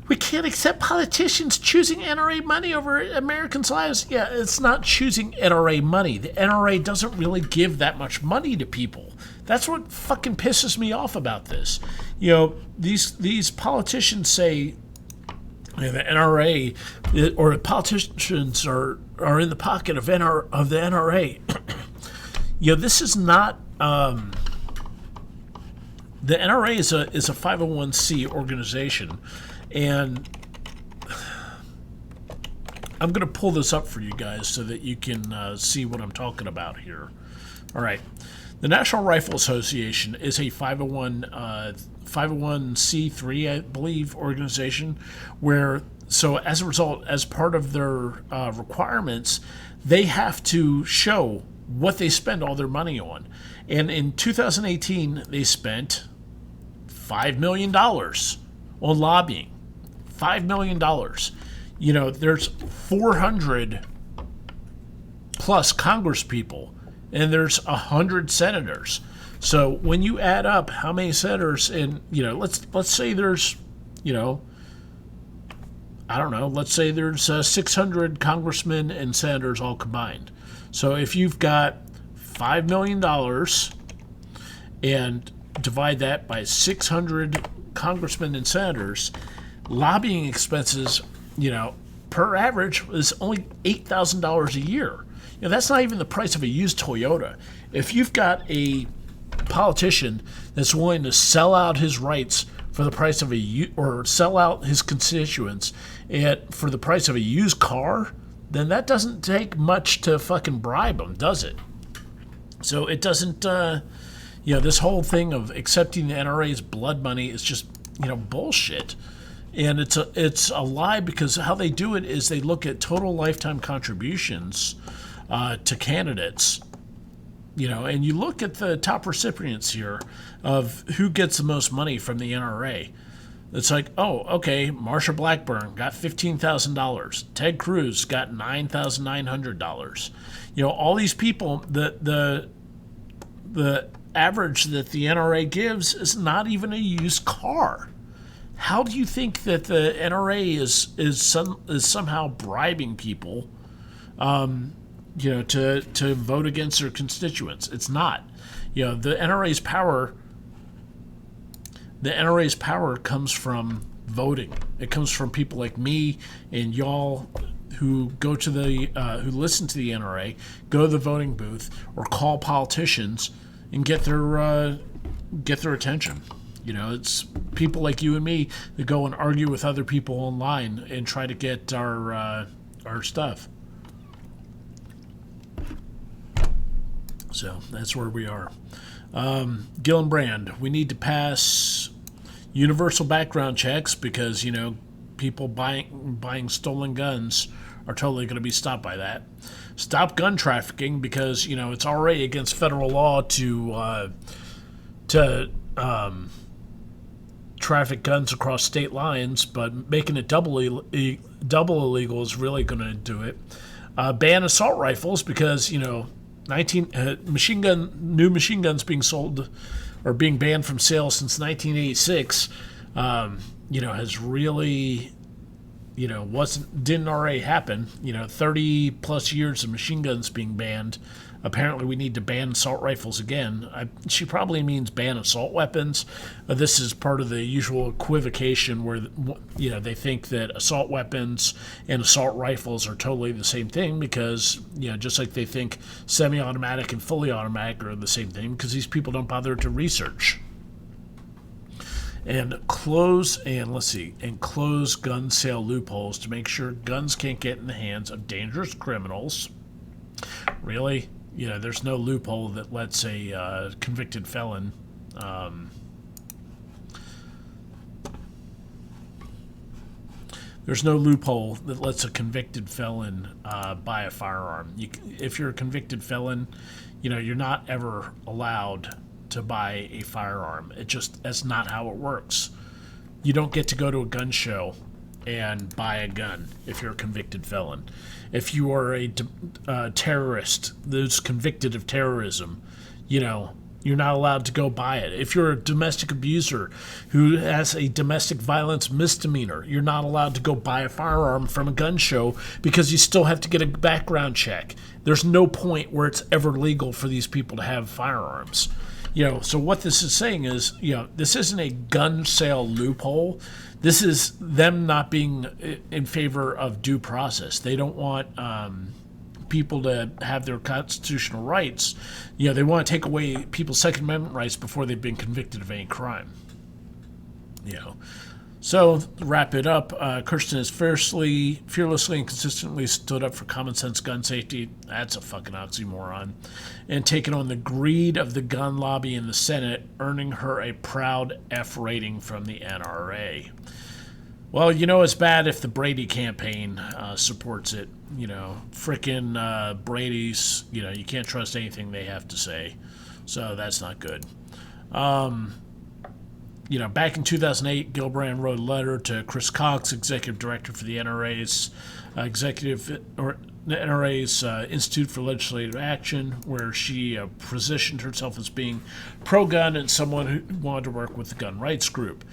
A: we can't accept politicians choosing NRA money over Americans' lives. Yeah, it's not choosing NRA money. The NRA doesn't really give that much money to people. That's what fucking pisses me off about this. These politicians say the NRA or politicians are in the pocket of the NRA. This is not. The NRA is a 501c organization. And I'm going to pull this up for you guys so that you can see what I'm talking about here. All right. The National Rifle Association is a 501c3, I believe, organization where, so as a result, as part of their requirements, they have to show what they spend all their money on. And in 2018, they spent $5 million on lobbying. $5 million. there's 400 plus Congress people, and there's 100 senators. So when you add up how many senators, and let's say there's, I don't know, let's say there's 600 congressmen and senators all combined. So if you've got $5 million and divide that by 600 congressmen and senators, lobbying expenses, per average is only $8,000 a year. That's not even the price of a used Toyota. If you've got a politician that's willing to sell out his rights for the price of or sell out his constituents for the price of a used car, then that doesn't take much to fucking bribe them, does it? So it doesn't, this whole thing of accepting the NRA's blood money is just, bullshit. And it's a lie, because how they do it is they look at total lifetime contributions to candidates, and you look at the top recipients here of who gets the most money from the NRA. It's like, oh, okay, Marsha Blackburn got $15,000. Ted Cruz got $9,900. All these people, the average that the NRA gives is not even a used car. How do you think that the NRA is somehow bribing people, to vote against their constituents? It's not. The NRA's power. The NRA's power comes from voting. It comes from people like me and y'all who go to who listen to the NRA, go to the voting booth, or call politicians and get their attention. It's people like you and me that go and argue with other people online and try to get our stuff. So that's where we are. Gillibrand, we need to pass universal background checks, because people buying stolen guns are totally going to be stopped by that. Stop gun trafficking, because it's already against federal law to traffic guns across state lines, but making it double illegal is really going to do it. Ban assault rifles, because new machine guns being sold or being banned from sale since 1986, has really, didn't already happen. 30 plus years of machine guns being banned. Apparently we need to ban assault rifles again. She probably means ban assault weapons. This is part of the usual equivocation where, they think that assault weapons and assault rifles are totally the same thing, because, just like they think semi-automatic and fully automatic are the same thing, because these people don't bother to research. And close gun sale loopholes to make sure guns can't get in the hands of dangerous criminals. Really? There's no loophole that lets a convicted felon there's no loophole that lets a convicted felon buy a firearm. If you're a convicted felon, you're not ever allowed to buy a firearm. That's not how it works. You don't get to go to a gun show and buy a gun if you're a convicted felon. If you are a terrorist that's convicted of terrorism, you're not allowed to go buy it. If you're a domestic abuser who has a domestic violence misdemeanor, you're not allowed to go buy a firearm from a gun show, because you still have to get a background check. There's no point where it's ever legal for these people to have firearms. So what this is saying is, this isn't a gun sale loophole. This is them not being in favor of due process. They don't want people to have their constitutional rights. They want to take away people's Second Amendment rights before they've been convicted of any crime. So, to wrap it up, Kirsten has fearlessly and consistently stood up for common sense gun safety. That's a fucking oxymoron. And taken on the greed of the gun lobby in the Senate, earning her a proud F rating from the NRA. Well, it's bad if the Brady campaign supports it. Frickin' Brady's, you can't trust anything they have to say. So that's not good. back in 2008, Gillibrand wrote a letter to Chris Cox, executive director for the NRA's Institute for Legislative Action, where she positioned herself as being pro-gun and someone who wanted to work with the gun rights group.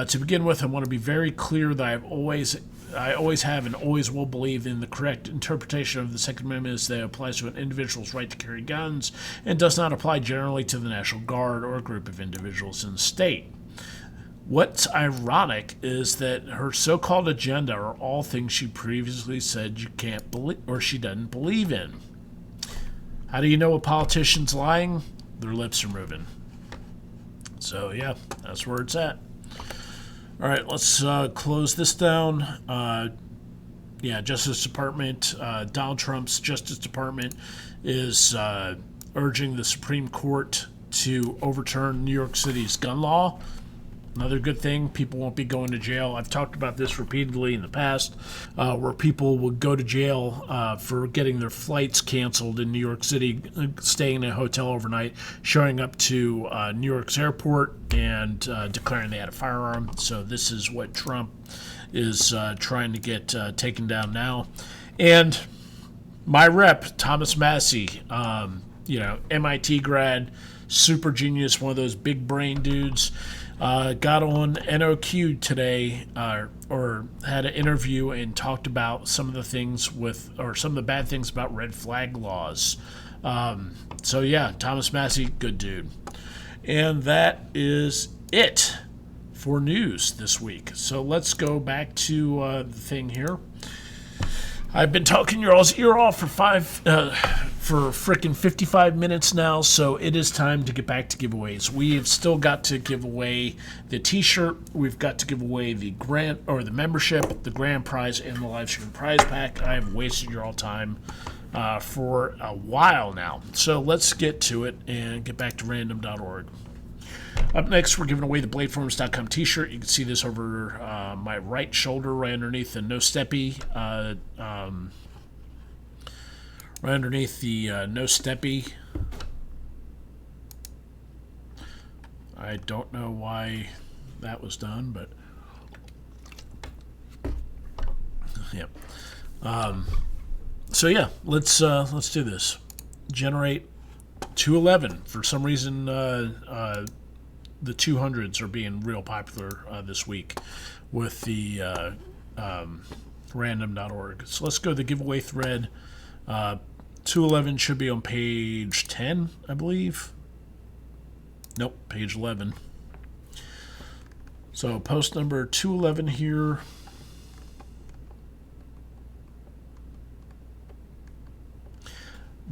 A: To begin with, I want to be very clear that I always have and always will believe in the correct interpretation of the Second Amendment as that applies to an individual's right to carry guns and does not apply generally to the National Guard or a group of individuals in the state. What's ironic is that her so-called agenda are all things she previously said you can't believe or she doesn't believe in. How do you know a politician's lying? Their lips are moving. So yeah, that's where it's at. All right, let's close this down. Justice Department, Donald Trump's Justice Department is urging the Supreme Court to overturn New York City's gun law. Another good thing, people won't be going to jail. I've talked about this repeatedly in the past, where people would go to jail for getting their flights canceled in New York City, staying in a hotel overnight, showing up to New York's airport, and declaring they had a firearm. So this is what Trump is trying to get taken down now. And my rep, Thomas Massey, MIT grad, super genius, one of those big brain dudes, got on NOQ today, or had an interview and talked about some of the bad things about red flag laws. Thomas Massey, good dude. And that is it for news this week. So let's go back to the thing here. I've been talking your all's ear off for frickin' 55 minutes now, so it is time to get back to giveaways. We have still got to give away the t-shirt. We've got to give away the membership, the grand prize, and the live stream prize pack. I have wasted your all time for a while now. So let's get to it and get back to random.org. Up next, we're giving away the bladeforums.com t-shirt. You can see this over my right shoulder, right underneath the no steppy. Right underneath the no steppy. I don't know why that was done, but yeah. Let's do this. Generate 211. For some reason, the 200s are being real popular this week with the random.org. So let's go to the giveaway thread. 211 should be on page 10, I believe. Nope, page 11. So post number 211 here.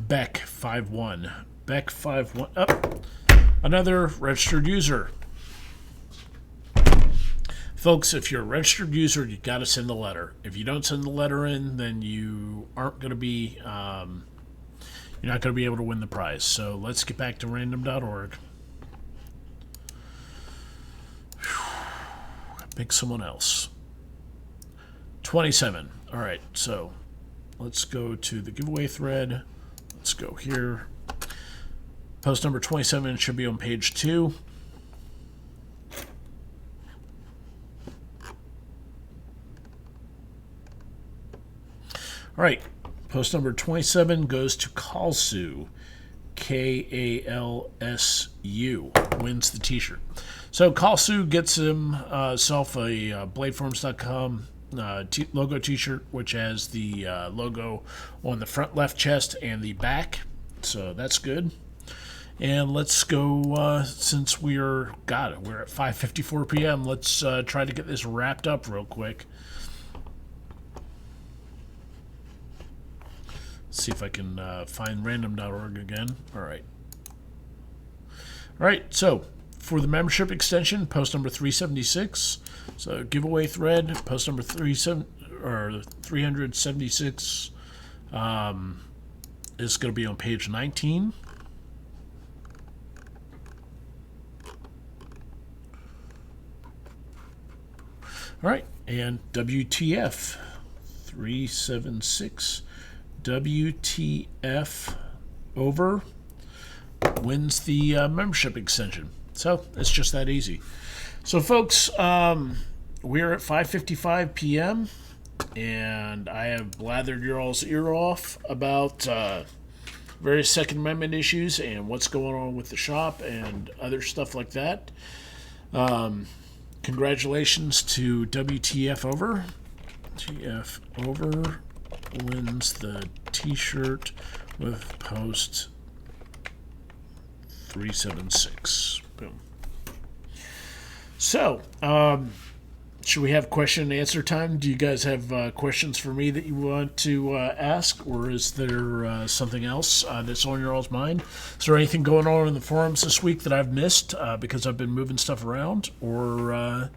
A: Beck51. Beck51. Oh, another registered user. Folks, if you're a registered user, you got to send the letter. If you don't send the letter in, then you aren't going to be, you're not going to be able to win the prize. So let's get back to random.org. Pick someone else. 27. All right, so let's go to the giveaway thread. Let's go here. Post number 27 should be on page 2. All right, post number 27 goes to Kalsu, Kalsu, wins the t-shirt. So Kalsu gets himself a bladeforms.com logo t-shirt, which has the logo on the front left chest and the back. So that's good. And let's go, since we're at 5:54 p.m., let's try to get this wrapped up real quick. See if I can find random.org again. All right, so for the membership extension, post number 376. So giveaway thread, post number 376 is going to be on page 19. All right, and WTF 376. WTF over wins the membership extension. So it's just that easy. So, folks, we're at 5:55 p.m. and I have blathered your all's ear off about various Second Amendment issues and what's going on with the shop and other stuff like that. Congratulations to WTF Over. TF Over wins the T-shirt with post 376. Boom. So, should we have question and answer time? Do you guys have questions for me that you want to ask, or is there something else that's on your all's mind? Is there anything going on in the forums this week that I've missed because I've been moving stuff around, or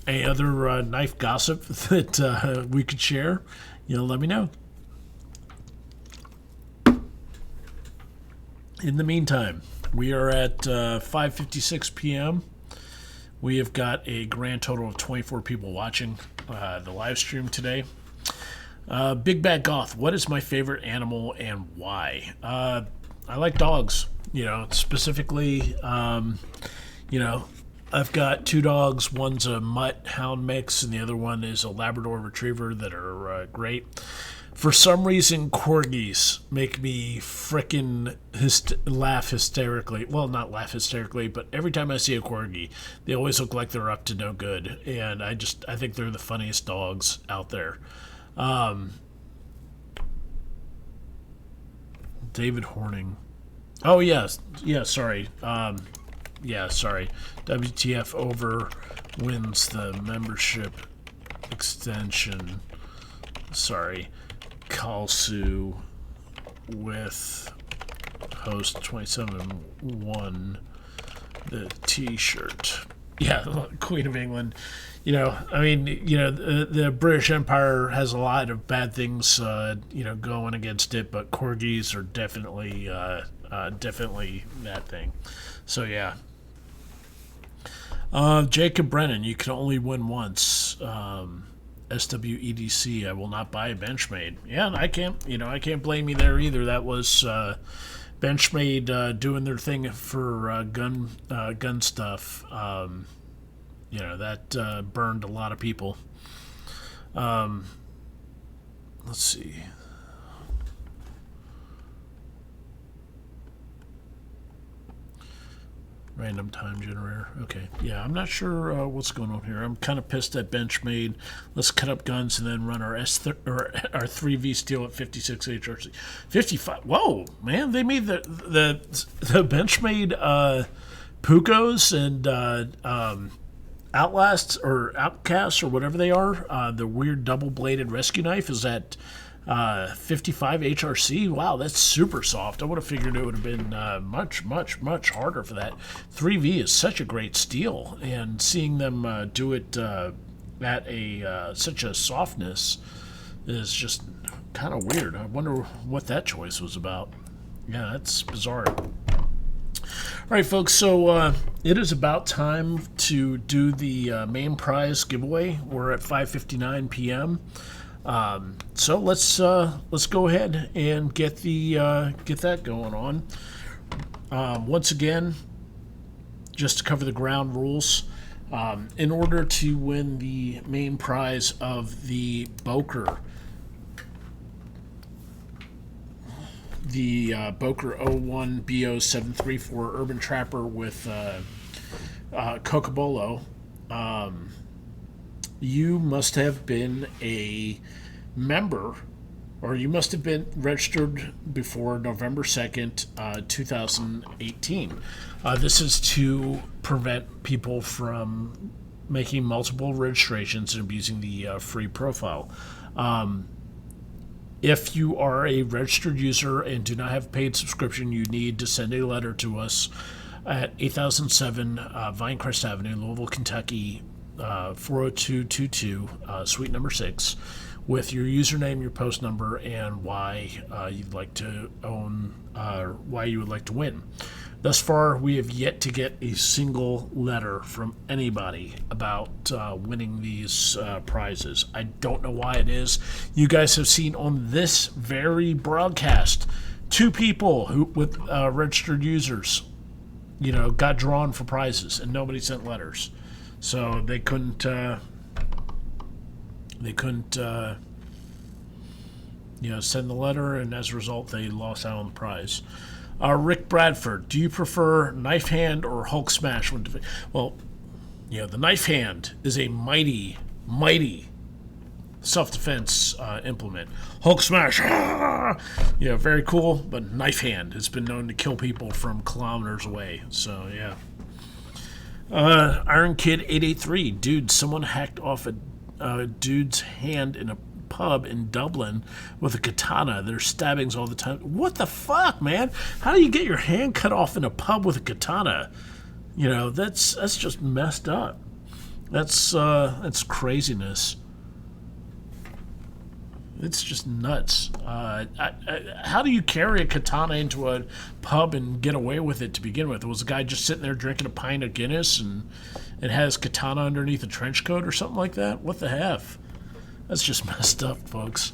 A: any other knife gossip that we could share? Let me know. In the meantime, we are at 5:56 p.m. We have got a grand total of 24 people watching the live stream today. Big Bad Goth, what is my favorite animal and why? I like dogs. Specifically, I've got two dogs. One's a mutt hound mix, and the other one is a Labrador Retriever that are great. For some reason, corgis make me frickin' laugh hysterically. Well, not laugh hysterically, but every time I see a corgi, they always look like they're up to no good. And I think they're the funniest dogs out there. David Horning. Oh, yes. Yeah, sorry. Sorry. WTF Over wins the membership extension. Sorry. Kalsu with post 27 the T-shirt. Yeah, Queen of England. The British Empire has a lot of bad things, going against it, but corgis are definitely that thing. So yeah. Jacob Brennan, you can only win once. SWEDC, I will not buy a Benchmade. Yeah, I can't blame you there either. That was Benchmade doing their thing for gun stuff. That burned a lot of people. Let's see. Random time generator. Okay. Yeah, I'm not sure what's going on here. I'm kind of pissed at Benchmade. Let's cut up guns and then run our our 3V steel at 56 HRC. 55. Whoa, man! They made the Benchmade Pucos and Outlasts or Outcasts or whatever they are. The weird double-bladed rescue knife is at 55 HRC. Wow, that's super soft. I would have figured it would have been much, much, much harder for that. 3V is such a great steel, and seeing them do it at such a softness is just kind of weird. I wonder what that choice was about. Yeah, that's bizarre. All right, folks, so it is about time to do the main prize giveaway. We're at 5:59 p.m. So let's go ahead and get that going on. Once again, just to cover the ground rules, in order to win the main prize of the Boker, Boker 01 BO734 Urban Trapper with Cocobolo, you must have been a member, or you must have been registered before November 2nd, 2018. This is to prevent people from making multiple registrations and abusing the free profile. If you are a registered user and do not have a paid subscription, you need to send a letter to us at 8007 Vinecrest Avenue, Louisville, Kentucky, 40222, suite number 6, with your username, your post number, and why you'd like to own, why you would like to win. Thus far, we have yet to get a single letter from anybody about winning these prizes. I don't know why it is. You guys have seen on this very broadcast 2 people who with registered users, got drawn for prizes, and nobody sent letters, so they couldn't. Send the letter, and as a result, they lost out on the prize. Rick Bradford, do you prefer knife hand or Hulk smash? Well, the knife hand is a mighty, mighty self-defense implement. Hulk smash, very cool, but knife hand has been known to kill people from kilometers away. So yeah. Iron Kid 883, dude, someone hacked off a dude's hand in a pub in Dublin with a katana. There's stabbings all the time. What the fuck, man? How do you get your hand cut off in a pub with a katana? That's just messed up. That's craziness. It's just nuts. How do you carry a katana into a pub and get away with it to begin with? Was the guy just sitting there drinking a pint of Guinness and it has katana underneath a trench coat or something like that? What the F? That's just messed up, folks.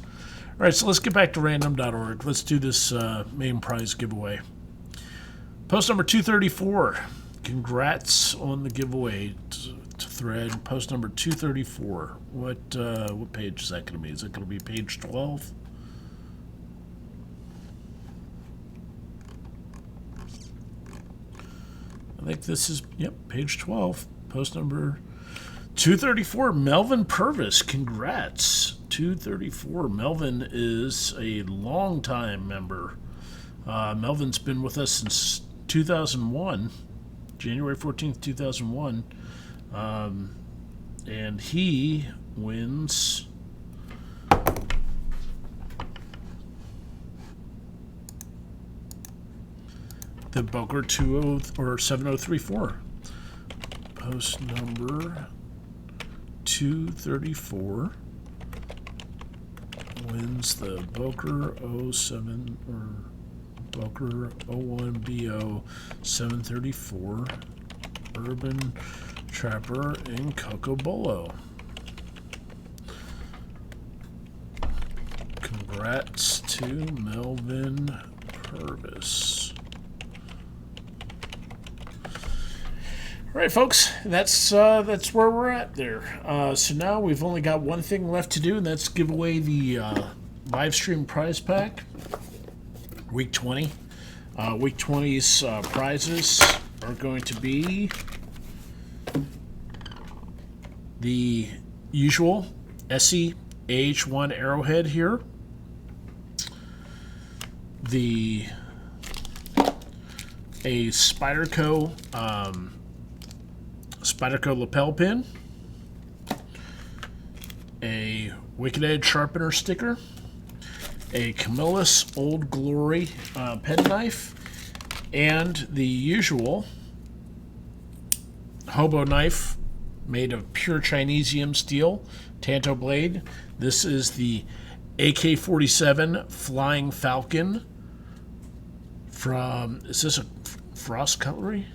A: All right, so let's get back to random.org. Let's do this main prize giveaway. Post number 234. Congrats on the giveaway thread. Post number 234. What page is that going to be? Is it going to be page 12? I think this is, page 12. Post number 234, Melvin Purvis. Congrats. 234. Melvin is a longtime member. Melvin's been with us since 2001, January 14th, 2001. And he wins the Boker 7034. Post number 234 wins the Boker 07 or Boker 01BO 734 Urban Trapper in Cocobolo. Congrats to Melvin Purvis. All right, folks, that's where we're at there. So now we've only got one thing left to do, and that's give away the live stream prize pack. Week 20. Week 20's prizes are going to be the usual SE AH1 Arrowhead here, a Spyderco lapel pin, a Wicked Edge Sharpener sticker, a Camillus Old Glory pen knife, and the usual hobo knife made of pure Chinesium steel, Tanto blade. This is the AK-47 Flying Falcon from, is this a Frost Cutlery?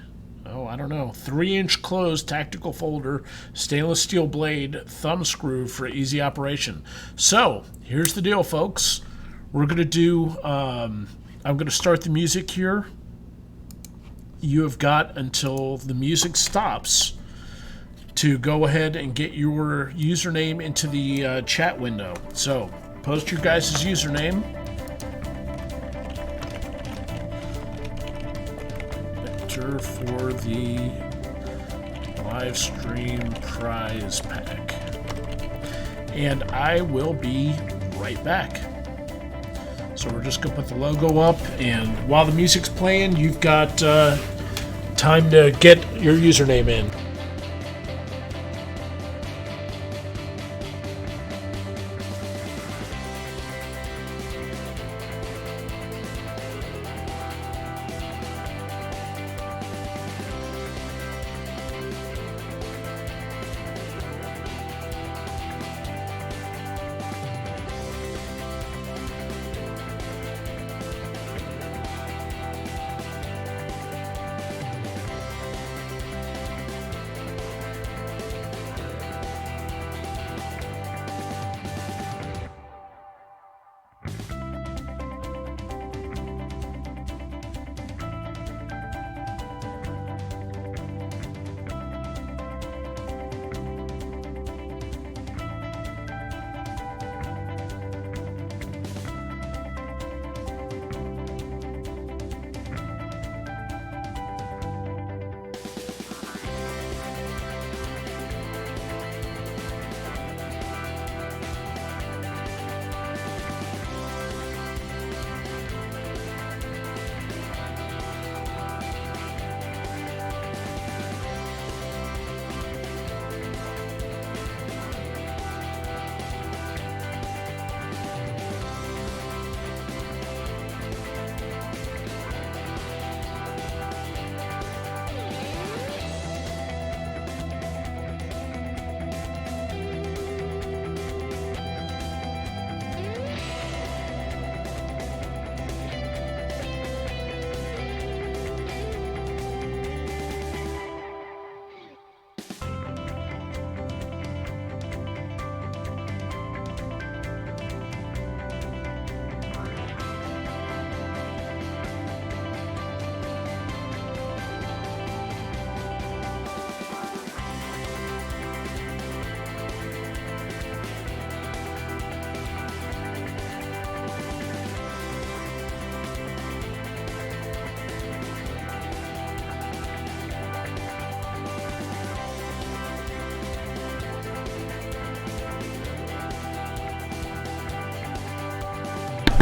A: Oh, I don't know. 3-inch closed tactical folder, stainless steel blade, thumb screw for easy operation. So, here's the deal, folks. We're going to do, I'm going to start the music here. You have got until the music stops to go ahead and get your username into the chat window. So, post your guys' username. Enter for the live stream prize pack. And I will be right back. So we're just going to put the logo up, and while the music's playing, you've got time to get your username in.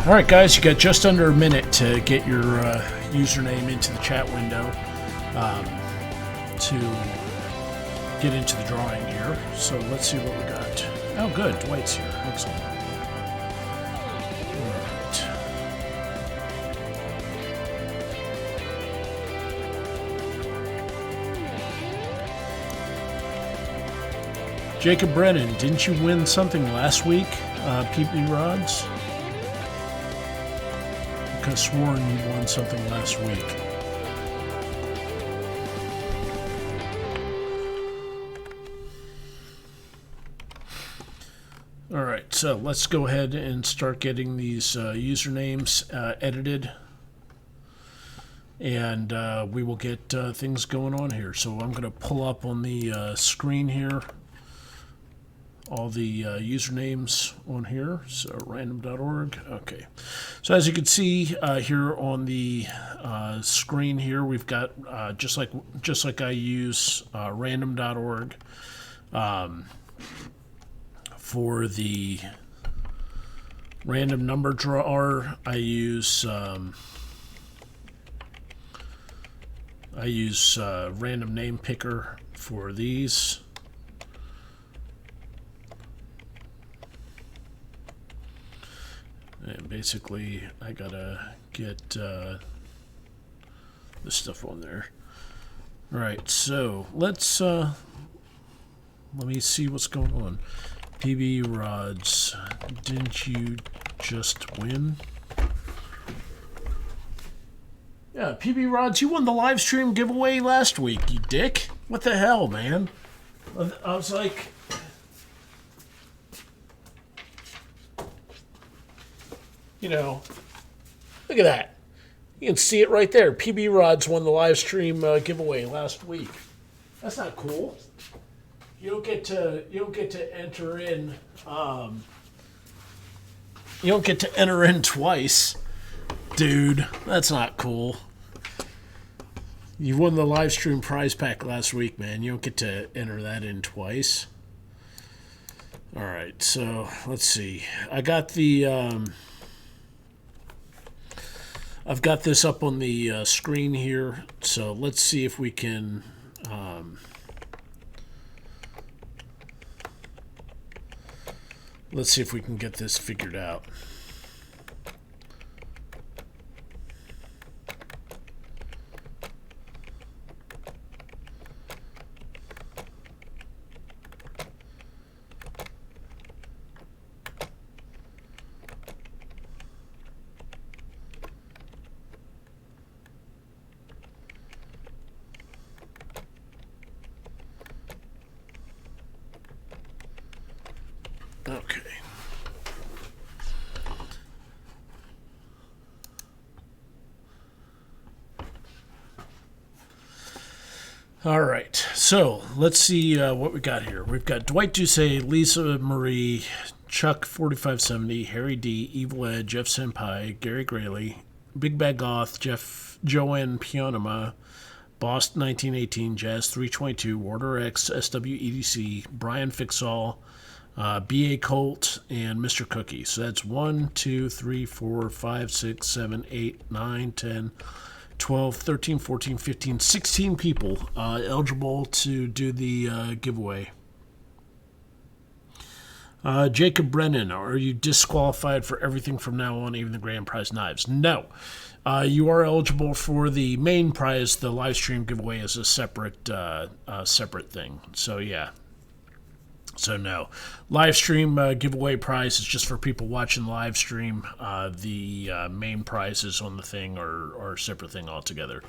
A: All right, guys, you got just under a minute to get your username into the chat window to get into the drawing here. So let's see what we got. Oh, good. Dwight's here. Excellent. All right. Jacob Brennan, didn't you win something last week? PP Rods? I could have sworn you won something last week. All right, so let's go ahead and start getting these usernames edited, and we will get things going on here. So I'm going to pull up on the screen here all the usernames on here. So random.org. Okay. So as you can see here on the screen here, we've got just like I use random.org for the random number drawer. I use random name picker for these. And basically, I gotta get this stuff on there. All right, so let's let me see what's going on. PB Rods, didn't you just win? Yeah, PB Rods, you won the live stream giveaway last week, you dick. What the hell, man? I was like, you know, look at that. You can see it right there. PB Rods won the live stream giveaway last week. That's not cool. You don't get to enter in. You don't get to enter in twice, dude. That's not cool. You won the live stream prize pack last week, man. You don't get to enter that in twice. All right, so let's see. I got the. I've got this up on the screen here, so let's see if we can. Let's see if we can get this figured out. Okay. All right, so let's see what we got here. We've got Dwight Doucet, Lisa Marie, Chuck 4570, Harry D, Evil Ed, Jeff Senpai, Gary Grayley, Big Bad Goth, Joanne Pionema, Boss 1918, Jazz 322, Warder X, SWEDC, Brian Fixall, BA Colt, and Mr. Cookie. So that's 1, 2, 3, 4, 5, 6, 7, 8, 9, 10, 12, 13, 14, 15, 16 people eligible to do the giveaway. Jacob Brennan, are you disqualified for everything from now on, even the grand prize knives? No. You are eligible for the main prize. The live stream giveaway is a separate thing. So, yeah. So no, live stream giveaway prize is just for people watching the live stream. The main prizes on the thing are a separate thing altogether.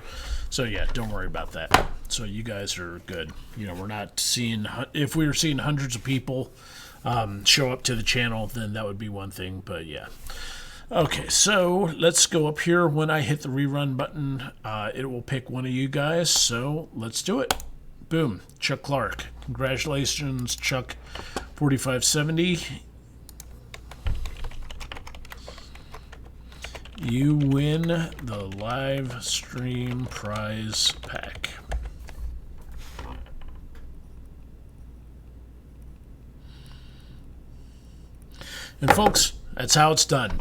A: So yeah, don't worry about that. So you guys are good. You know, we're not seeing, if we were seeing hundreds of people show up to the channel, then that would be one thing. But yeah. Okay, so let's go up here. When I hit the rerun button, it will pick one of you guys. So let's do it. Boom, Chuck Clark. Congratulations, Chuck 4570. You win the live stream prize pack. And folks, that's how it's done.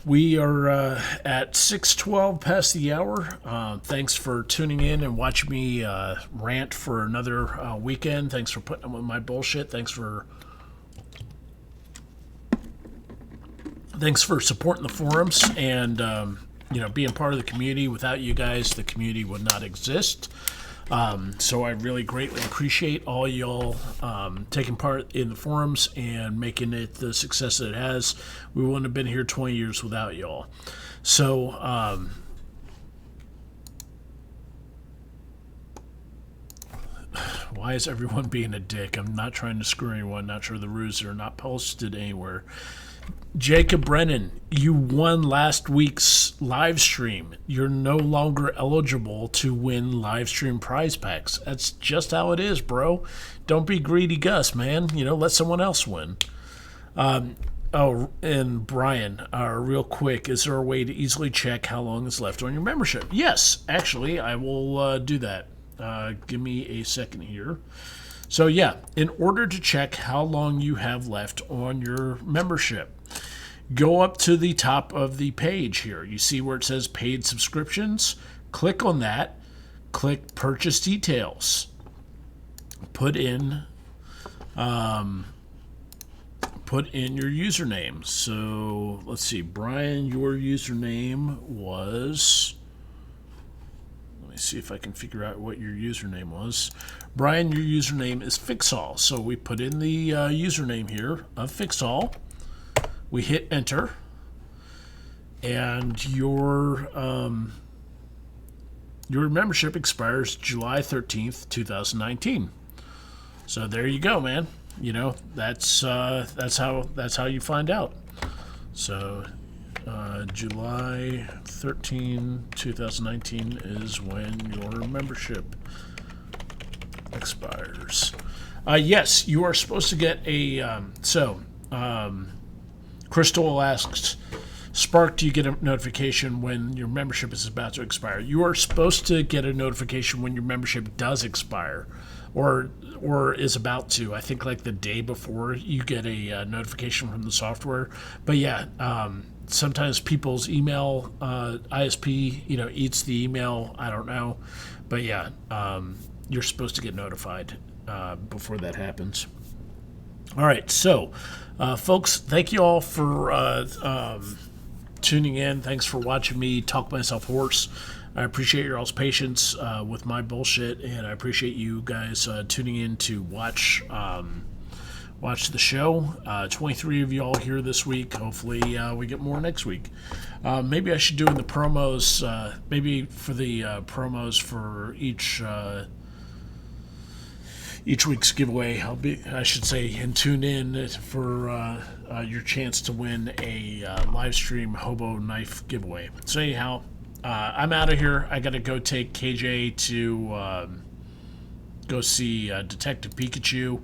A: We are at 6:12 past the hour. Thanks for tuning in and watching me rant for another weekend. Thanks for putting up with my bullshit. Thanks for supporting the forums and being part of the community. Without you guys, the community would not exist. So I really greatly appreciate all y'all taking part in the forums and making it the success that it has. We wouldn't have been here 20 years without y'all. So why is everyone being a dick? I'm not trying to screw anyone. Not sure the rules are not posted anywhere. Jacob Brennan, you won last week's live stream. You're no longer eligible to win live stream prize packs. That's just how it is, bro. Don't be greedy, Gus, man. Let someone else win. And Brian, real quick, is there a way to easily check how long is left on your membership? Yes, actually, I will do that. Give me a second here. So yeah, in order to check how long you have left on your membership, go up to the top of the page here. You see where it says paid subscriptions? Click on that. Click purchase details. Put in your username. So let's see, Brian, your username was... see if I can figure out what your username was. Brian, your username is Fixall. So we put in the username here of Fixall. We hit enter. And your membership expires July 13th, 2019. So there you go, man. That's how you find out. So July 13, 2019 is when your membership expires. Yes, you are supposed to get a... Crystal asks, Spark, do you get a notification when your membership is about to expire? You are supposed to get a notification when your membership does expire or is about to. I think like the day before you get a notification from the software. But yeah, sometimes people's email ISP eats the email. I don't know, but yeah, you're supposed to get notified before that happens. All right, so folks, thank you all for tuning in. Thanks for watching me talk myself hoarse. I appreciate your all's patience with my bullshit, and I appreciate you guys tuning in to watch the show. 23 of y'all here this week. Hopefully we get more next week. Maybe I should do in the promos, maybe for the promos for each week's giveaway. I should say, and tune in for your chance to win a live stream hobo knife giveaway. So anyhow, I'm out of here. I got to go take KJ to go see Detective Pikachu.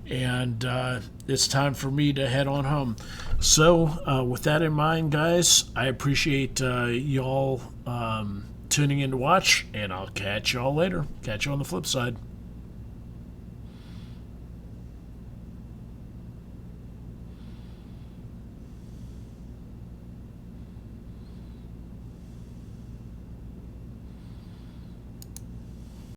A: And it's time for me to head on home. So with that in mind, guys, I appreciate y'all tuning in to watch, and I'll catch y'all later. Catch you on the flip side.